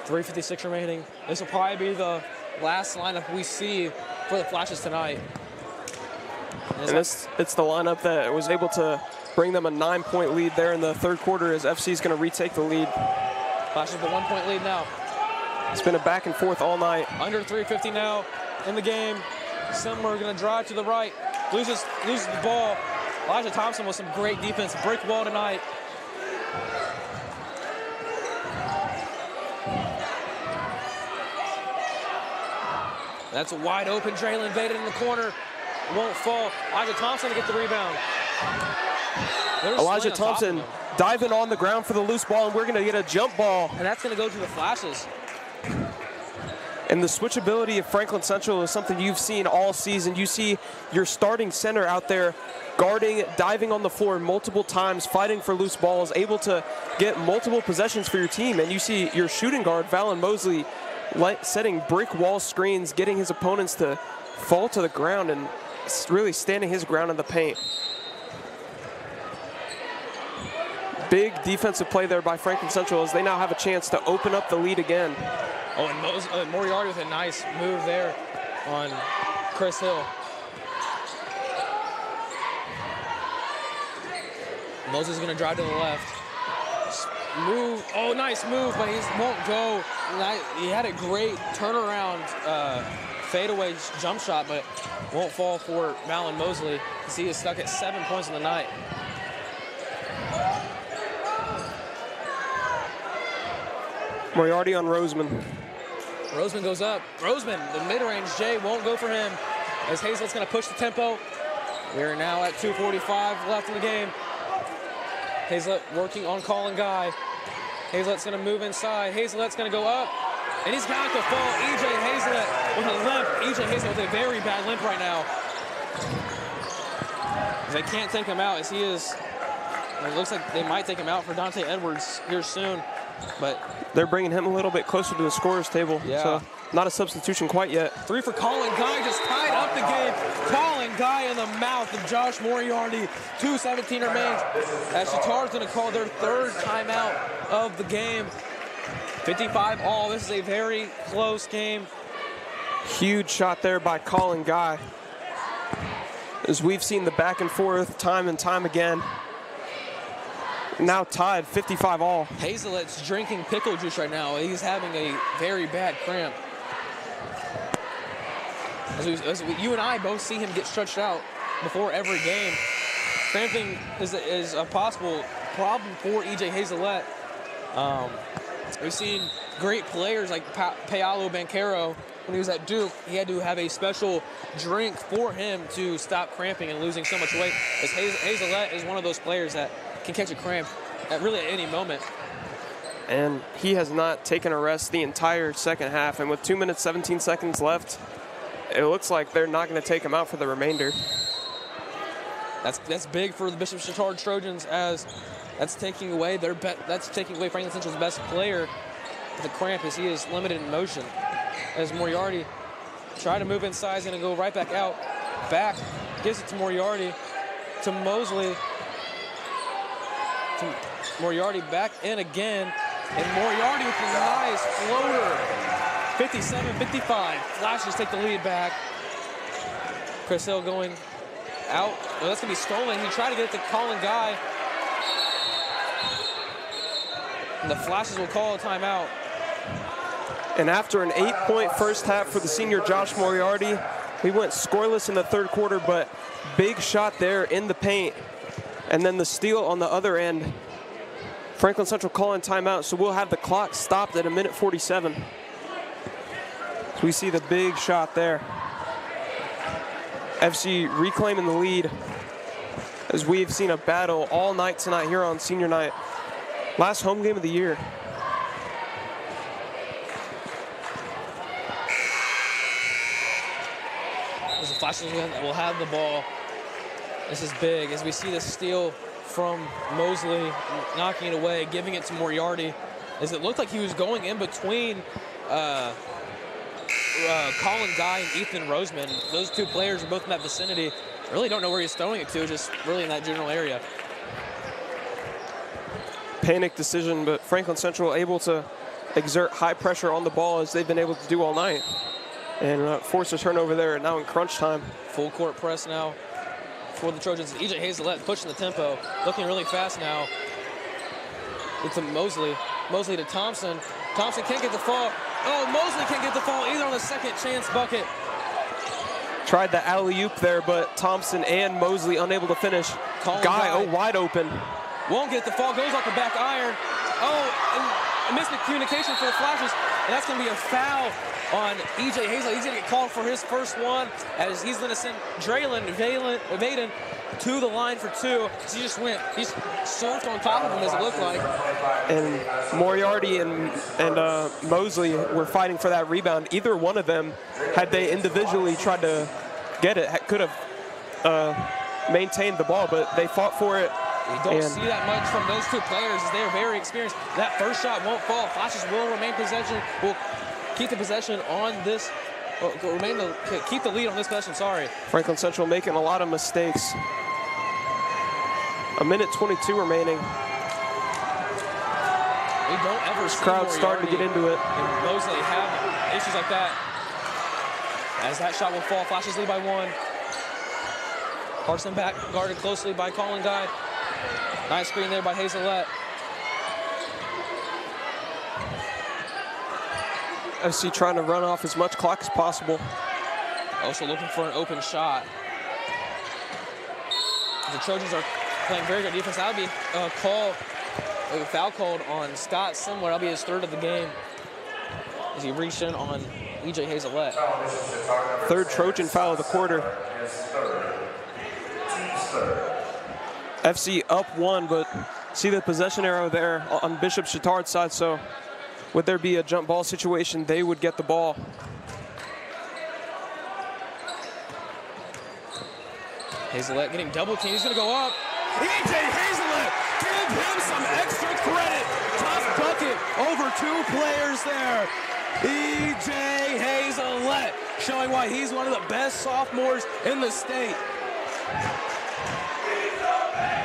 S5: 3:56 remaining. This will probably be the last lineup we see for the Flashes tonight.
S7: And it's the lineup that was able to bring them a 9-point lead there in the third quarter, as FC is going to retake the lead.
S5: Flashes with a 1-point lead now.
S7: It's been a back and forth all night.
S5: Under 3:50 now in the game. Simler going to drive to the right, loses the ball. Elijah Thompson with some great defense. Brick wall tonight. That's a wide open Draylen Baden in the corner. Won't fall. Elijah Thompson to get the rebound.
S7: Elijah Thompson diving on the ground for the loose ball, and we're going to get a jump ball.
S5: And that's going to go to the Flashes.
S7: And the switchability of Franklin Central is something you've seen all season. You see your starting center out there guarding, diving on the floor multiple times, fighting for loose balls, able to get multiple possessions for your team. And you see your shooting guard, Valen Mosley, setting brick wall screens, getting his opponents to fall to the ground and really standing his ground in the paint. Big defensive play there by Franklin Central, as they now have a chance to open up the lead again.
S5: Oh, and Moriarty with a nice move there on Chris Hill. Moses is going to drive to the left. Move. Oh, nice move, but he won't go. He had a great turnaround fadeaway jump shot, but won't fall for Valen Mosley, because he is stuck at 7 points in the night.
S7: Moriarty on Roseman.
S5: Roseman goes up. Roseman, the mid-range J won't go for him, as Hazlett's going to push the tempo. We're now at 2:45 left in the game. Hazlett working on Colin Guy. Hazlett's going to move inside. Hazlett's going to go up, and he's got to fall. E.J. Hazlett with a limp. E.J. Hazlett with a very bad limp right now. They can't take him out, as he is. It looks like they might take him out for Dante Edwards here soon, but
S7: they're bringing him a little bit closer to the scorer's table.
S5: Yeah.
S7: So not a substitution quite yet.
S5: 3 for Colin Guy, just tied up the game. Colin Guy in the mouth of Josh Moriarty. 2:17 remains, as Chatard's going to call their third timeout of the game. 55 all. This is a very close game.
S7: Huge shot there by Colin Guy, as we've seen the back and forth time and time again. Now tied 55 all.
S5: Hazlett's drinking pickle juice right now. He's having a very bad cramp. As you and I both see him get stretched out before every game. Cramping is a possible problem for E.J. Hazlett. We've seen great players like Paolo Banchero. When he was at Duke, he had to have a special drink for him to stop cramping and losing so much weight. As Hazlett is one of those players that can catch a cramp at any moment.
S7: And he has not taken a rest the entire second half. And with 2 minutes, 17 seconds left, it looks like they're not going to take him out for the remainder.
S5: That's big for the Bishop Chatard Trojans, as that's taking away Franklin Central's best player with the cramp, as he is limited in motion. As Moriarty tried to move inside, he's going to go right back out. Back, gives it to Moriarty, to Mosley. Moriarty back in again. And Moriarty with a nice floater. 57-55. Flashes take the lead back. Chris Hill going out. Well, that's going to be stolen. He tried to get it to Colin Guy. And the Flashes will call a timeout.
S7: And after an 8-point first half for the senior Josh Moriarty, we went scoreless in the third quarter, but big shot there in the paint. And then the steal on the other end. Franklin Central calling timeout, so we'll have the clock stopped at 1:47. So we see the big shot there. FC reclaiming the lead as we've seen a battle all night tonight here on senior night. Last home game of the year.
S5: As the Flashes will have the ball. This is big as we see the steal from Mosley, knocking it away, giving it to Moriarty. As it looked like he was going in between Colin Guy and Ethan Roseman. Those two players are both in that vicinity. Really don't know where he's throwing it to, just really in that general area.
S7: Panic decision, but Franklin Central able to exert high pressure on the ball as they've been able to do all night. And force a turnover there now in crunch time.
S5: Full court press now for the Trojans. EJ Hazelette pushing the tempo, looking really fast now. It's to Mosley. Mosley to Thompson. Thompson can't get the fall. Oh, Mosley can't get the fall either on the second chance bucket.
S7: Tried the alley-oop there, but Thompson and Mosley unable to finish. Guy wide open.
S5: Won't get the fall, goes off the back iron. Oh, and miscommunication for the Flashes. And that's going to be a foul on EJ Hazelette. He's going to get called for his first one as he's going to send Draylon Vaden to the line for two. So he surfed on top of him, as it looked like.
S7: And Moriarty and Mosley were fighting for that rebound. Either one of them, had they individually tried to get it, could have maintained the ball, but they fought for it.
S5: We don't see that much from those two players as they are very experienced. That first shot won't fall. Flashes will remain possession. Will keep the possession on this. Keep the lead on this possession. Sorry.
S7: Franklin Central making a lot of mistakes. 1:22 remaining.
S5: We don't ever see
S7: crowd starting to get into it.
S5: And Mosley have issues like that. As that shot will fall, Flashes lead by one. Carson back, guarded closely by Colin Guy. Nice screen there by Hazelette.
S7: FC trying to run off as much clock as possible.
S5: Also looking for an open shot. The Trojans are playing very good defense. That'll be a foul called on Scott Simler. That'll be his third of the game as he reached in on EJ Hazelette.
S7: Third Trojan foul of the quarter. FC up one, but see the possession arrow there on Bishop Chatard's side, so would there be a jump ball situation, they would get the ball.
S5: Hazelette getting double teamed. He's going to go up. EJ Hazelette, give him some extra credit. Tough bucket over two players there. EJ Hazelette showing why he's one of the best sophomores in the state.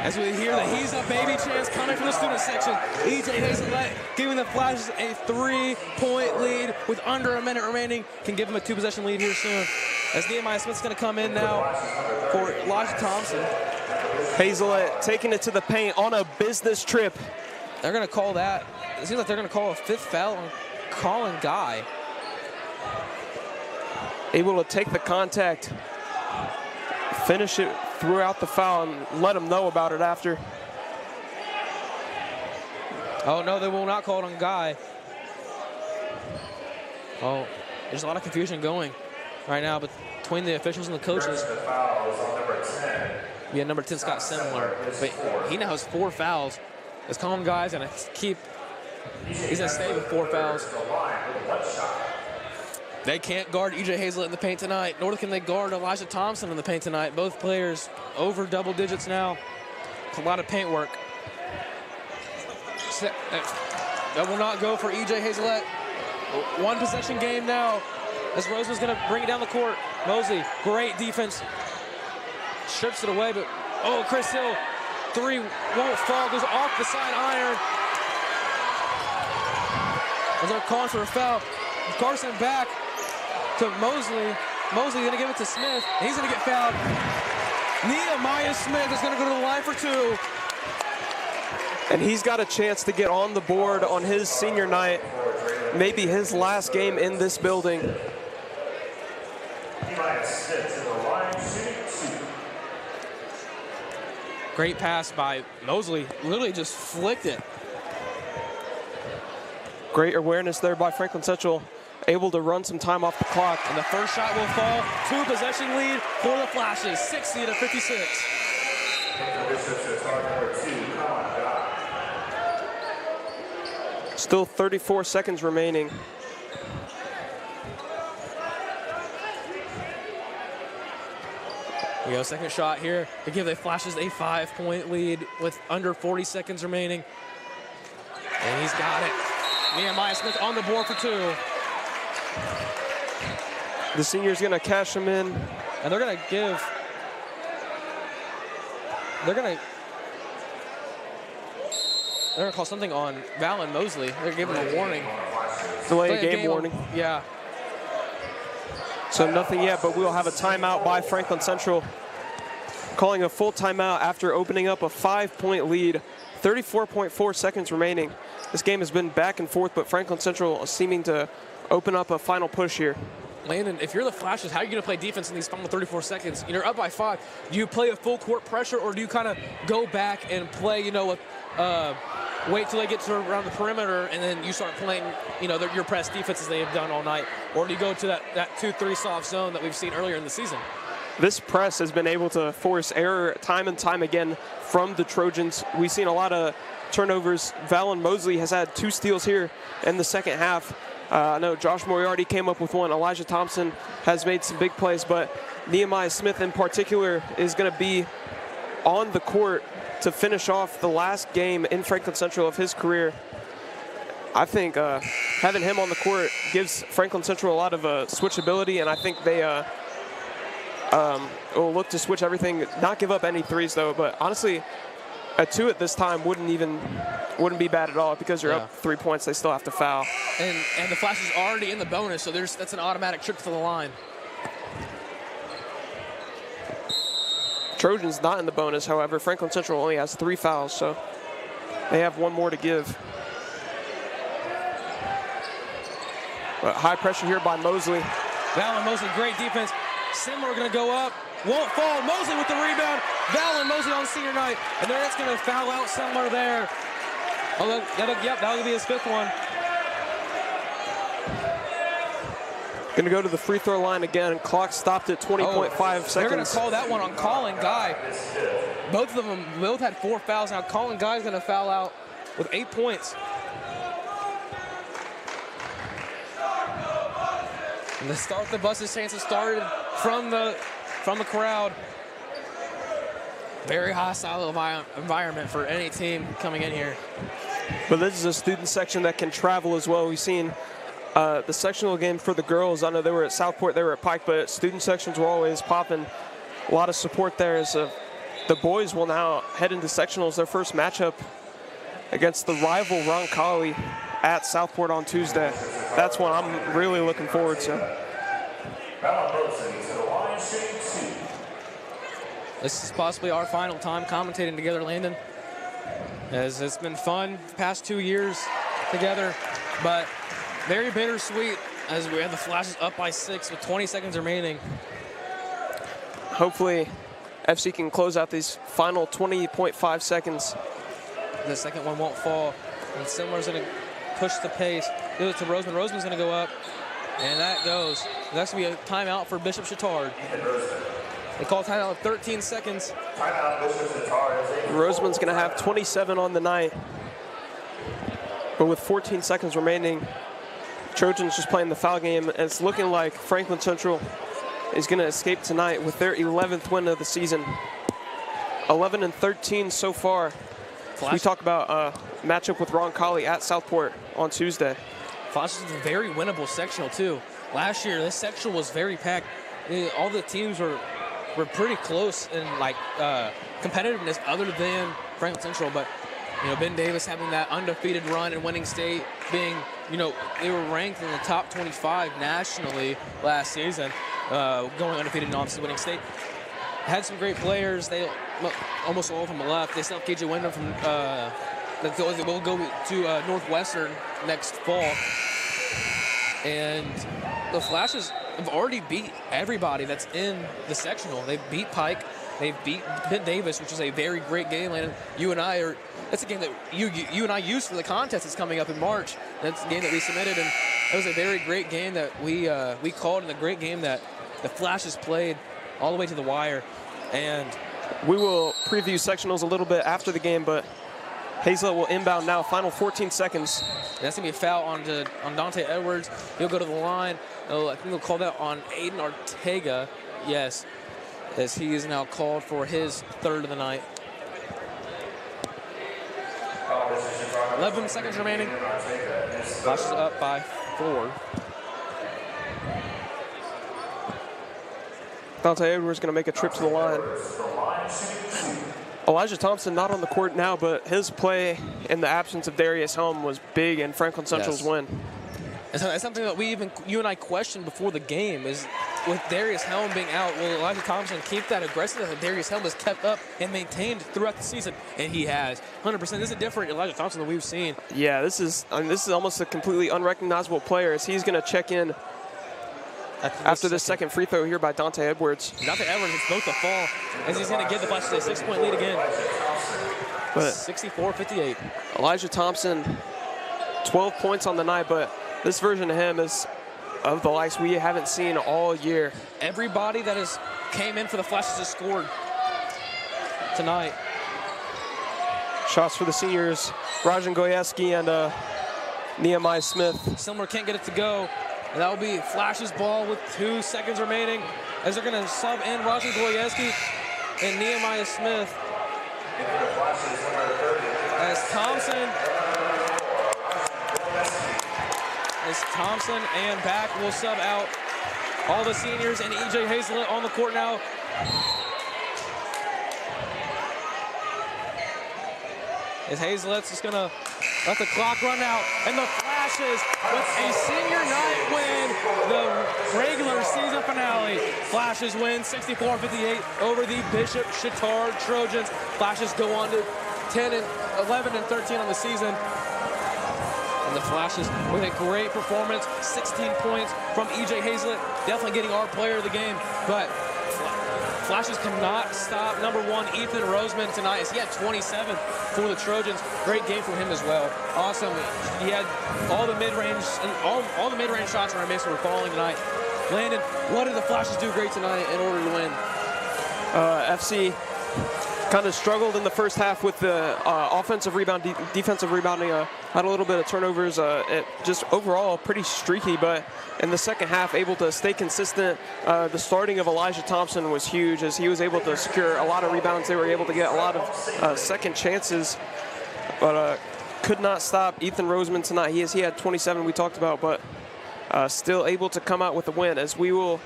S5: As we hear that he's a baby chance coming from the student section. EJ Hazelette giving the Flashes a 3-point lead with under a minute remaining. Can give him a 2-possession lead here soon. As Nehemiah Smith's going to come in now for Elijah Thompson.
S7: Hazelette taking it to the paint on a business trip.
S5: They're going to call that. It seems like they're going to call a fifth foul on Colin Guy.
S7: Able to take the contact, finish it throughout the foul, and let them know about it after.
S5: Oh, no, they will not call it on Guy. Oh, there's a lot of confusion going right now between the officials and the coaches. Yeah, number 10, Scott Simler. But he now has 4 fouls. As Colin Guy's going to he's going to stay with 4 fouls. They can't guard EJ Hazelette in the paint tonight, nor can they guard Elijah Thompson in the paint tonight. Both players over double digits now. It's a lot of paint work. That will not go for EJ Hazelette. 1 possession game now as Roseman's going to bring it down the court. Mosley, great defense. Strips it away, but oh, Chris Hill, 3 won't fall, goes off the side iron. as they're calling for a foul. Carson back to Mosley. Mosley going to give it to Smith. He's going to get fouled. Nehemiah Smith is going to go to the line for 2.
S7: And he's got a chance to get on the board on his senior night, maybe his last game in this building.
S5: Great pass by Mosley. Literally just flicked it.
S7: Great awareness there by Franklin Central, able to run some time off the clock.
S5: And the first shot will fall. 2-possession lead for the Flashes, 60-56.
S7: Still 34 seconds remaining.
S5: We go, second shot here to give the Flashes a 5-point lead with under 40 seconds remaining. And he's got it. Nehemiah Smith on the board for 2.
S7: The senior's going to cash him in.
S5: And they're going to give. They're going to call something on Valen Mosley. They're giving him a warning.
S7: Delay game warning.
S5: Yeah.
S7: So nothing yet, but we'll have a timeout by Franklin Central. Calling a full timeout after opening up a 5-point lead. 34.4 seconds remaining. This game has been back and forth, but Franklin Central is seeming to open up a final push here.
S5: Landon, if you're the Flashes, how are you going to play defense in these final 34 seconds? You're up by 5. Do you play a full court pressure, or do you kind of go back and play, with wait till they get to around the perimeter and then you start playing, your press defense as they have done all night? Or do you go to that 2-3 soft zone that we've seen earlier in the season?
S7: This press has been able to force error time and time again from the Trojans. We've seen a lot of turnovers. Valen Mosley has had 2 steals here in the second half. I know Josh Moriarty came up with 1. Elijah Thompson has made some big plays, but Nehemiah Smith in particular is going to be on the court to finish off the last game in Franklin Central of his career. I think having him on the court gives Franklin Central a lot of switchability, and I think they will look to switch everything, not give up any threes though, but honestly, a 2 at this time wouldn't be bad at all, because you're up 3 points, they still have to foul.
S5: And the Flash is already in the bonus, so that's an automatic trip to the line.
S7: Trojans not in the bonus, however. Franklin Central only has 3 fouls, so they have 1 more to give. But high pressure here by Mosley.
S5: Valen Mosley, great defense. Simler going to go up, won't fall. Mosley with the rebound. Valen Mosley on senior night, and that's going to foul out Simler there. That'll be his 5th one.
S7: Going to go to the free throw line again. Clock stopped at 20.5 seconds.
S5: They're going to call that one on Colin Guy. Both of them had 4 fouls. Now Colin Guy's going to foul out with 8 points. And to start the Buses chances started from the crowd. Very hostile environment for any team coming in here.
S7: But this is a student section that can travel as well. We've seen the sectional game for the girls. I know they were at Southport, they were at Pike, but student sections were always popping. A lot of support there. As the boys will now head into sectionals, their first matchup against the rival Roncalli at Southport on Tuesday. That's one I'm really looking forward to.
S5: This is possibly our final time commentating together, Landon, as it's been fun the past 2 years together, but very bittersweet as we have the Flashes up by 6 with 20 seconds remaining.
S7: Hopefully FC can close out these final 20.5 seconds.
S5: The second one won't fall, and Simler's going to push the pace. Give it to Roseman. Roseman's going to go up, and that goes. That's going to be a timeout for Bishop Chatard. They call timeout with 13 seconds.
S7: Roseman's going to have 27 on the night, but with 14 seconds remaining, Trojans just playing the foul game, and it's looking like Franklin Central is going to escape tonight with their 11th win of the season. 11-13 so far. We talk about a matchup with Roncalli at Southport on Tuesday.
S5: Flash is a very winnable sectional too. Last year, this sectional was very packed. All the teams were pretty close in competitiveness, other than Franklin Central. But Ben Davis having that undefeated run and winning state, being they were ranked in the top 25 nationally last season, going undefeated and obviously winning state. Had some great players. Almost all of them left. They still have KJ Wyndham from that will go to Northwestern next fall. And the Flashes have already beat everybody that's in the sectional. They beat Pike. They beat Ben Davis, which is a very great game. And that's a game that you and I used for the contest that's coming up in March. That's the game that we submitted, and it was a very great game that we called, and a great game that the Flashes played all the way to the wire. And
S7: we will preview sectionals a little bit after the game, but Hazlett will inbound now, final 14 seconds.
S5: That's going to be a foul on Dante Edwards. He'll go to the line. I think they'll call that on Aiden Ortega. Yes, as he is now called for his third of the night. 11 seconds remaining. Flashes up by 4.
S7: Dante Edwards going to make a trip to the line. Elijah Thompson not on the court now, but his play in the absence of Darius Helm was big in Franklin Central's win.
S5: It's something that you and I questioned before the game is, with Darius Helm being out, will Elijah Thompson keep that aggressiveness that Darius Helm has kept up and maintained throughout the season? And he has, 100%. This is a different Elijah Thompson than we've seen.
S7: Yeah, this is almost a completely unrecognizable player, as he's going to check in after the second free throw here by Dante Edwards.
S5: Dante Edwards is both to fall, as he's going to give the Flashes a 6-point lead again.
S7: But
S5: 64-58.
S7: Elijah Thompson, 12 points on the night, but this version of him is of the likes we haven't seen all year.
S5: Everybody that came in for the Flashes has scored tonight.
S7: Shots for the seniors, Rajan Goyeski and Nehemiah Smith.
S5: Sumner can't get it to go. And that will be Flashes ball with 2 seconds remaining, as they're going to sub in Rajan Goyeski and Nehemiah Smith. As Thompson and Back will sub out all the seniors, and E.J. Hazlett on the court now. As Hazlett's just going to let the clock run out, and the Flashes with a senior night win, the regular season finale. Flashes win 64-58 over the Bishop Chatard Trojans. Flashes go on to 11 and 13 on the season. And the Flashes with a great performance, 16 points from E.J. Hazlett, definitely getting our player of the game. But Flashes cannot stop number 1 Ethan Roseman tonight, as he had 27 for the Trojans. Great game from him as well. Awesome. He had all the mid-range and all the mid-range shots on our mix were falling tonight. Landon, what did the Flashes do great tonight in order to win?
S7: FC kind of struggled in the first half with the offensive rebound, defensive rebounding. Had a little bit of turnovers. Just overall pretty streaky, but in the second half able to stay consistent. The starting of Elijah Thompson was huge, as he was able to secure a lot of rebounds. They were able to get a lot of second chances, but could not stop Ethan Roseman tonight. He had 27 we talked about, but still able to come out with a win. As we will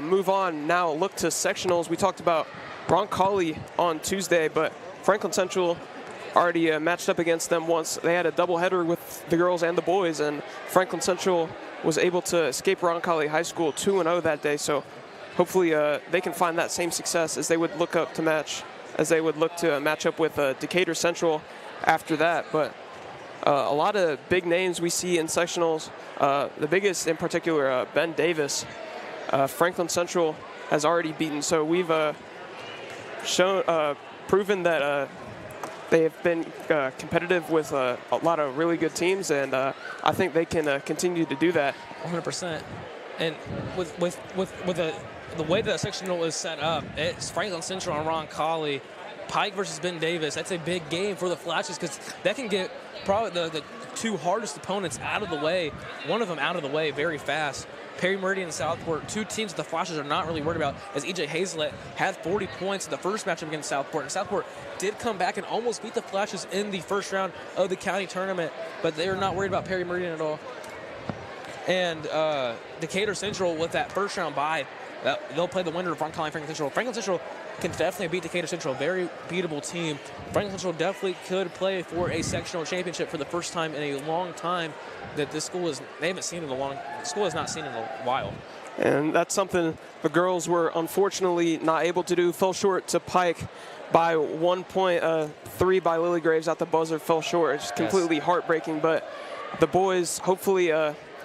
S7: move on now, look to sectionals. We talked about Roncalli on Tuesday, but Franklin Central already matched up against them once. They had a doubleheader with the girls and the boys, and Franklin Central was able to escape Roncalli High School 2-0 that day. So hopefully they can find that same success as they would look to match up with Decatur Central after that. But a lot of big names we see in sectionals. The biggest in particular, Ben Davis. Franklin Central has already beaten. So we've proven that they have been competitive with a lot of really good teams, and I think they can continue to do that.
S5: 100%. And with the way that sectional is set up, it's Franklin Central and Roncalli, Pike versus Ben Davis. That's a big game for the Flashes, because that can get probably the 2 hardest opponents out of the way, one of them out of the way very fast. Perry Meridian and Southport, 2 teams that the Flashes are not really worried about, as E.J. Hazlett had 40 points in the first matchup against Southport. And Southport did come back and almost beat the Flashes in the first round of the county tournament, but they are not worried about Perry Meridian at all. And Decatur Central, with that first round bye, they'll play the winner of Roncalli and Franklin Central. Franklin Central can definitely beat Decatur Central, a very beatable team. Franklin Central definitely could play for a sectional championship for the first time in a long time that this school has not seen in a while.
S7: And that's something the girls were unfortunately not able to do. Fell short to Pike by 1 point. 3 by Lily Graves at the buzzer fell short. It's completely heartbreaking, but the boys hopefully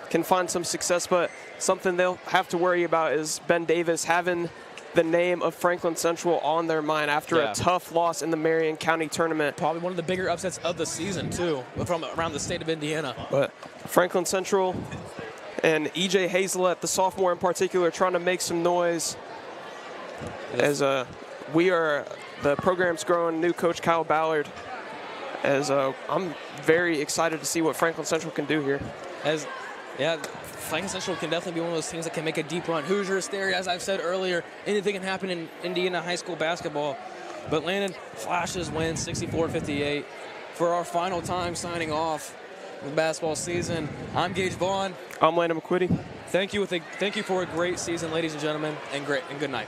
S7: can find some success. But something they'll have to worry about is Ben Davis having the name of Franklin Central on their mind after a tough loss in the Marion County tournament.
S5: Probably one of the bigger upsets of the season, too, from around the state of Indiana.
S7: But Franklin Central and E.J. Hazelett, the sophomore in particular, trying to make some noise as the program's growing. New coach Kyle Ballard, as I'm very excited to see what Franklin Central can do here.
S5: Franklin Central can definitely be one of those teams that can make a deep run. Hoosiers there, as I've said earlier, anything can happen in Indiana high school basketball. But Landon Flashes win 64-58. For our final time signing off the basketball season, I'm Gage Vaughn.
S7: I'm Landon McQuitty.
S5: Thank you for a great season, ladies and gentlemen, and good night.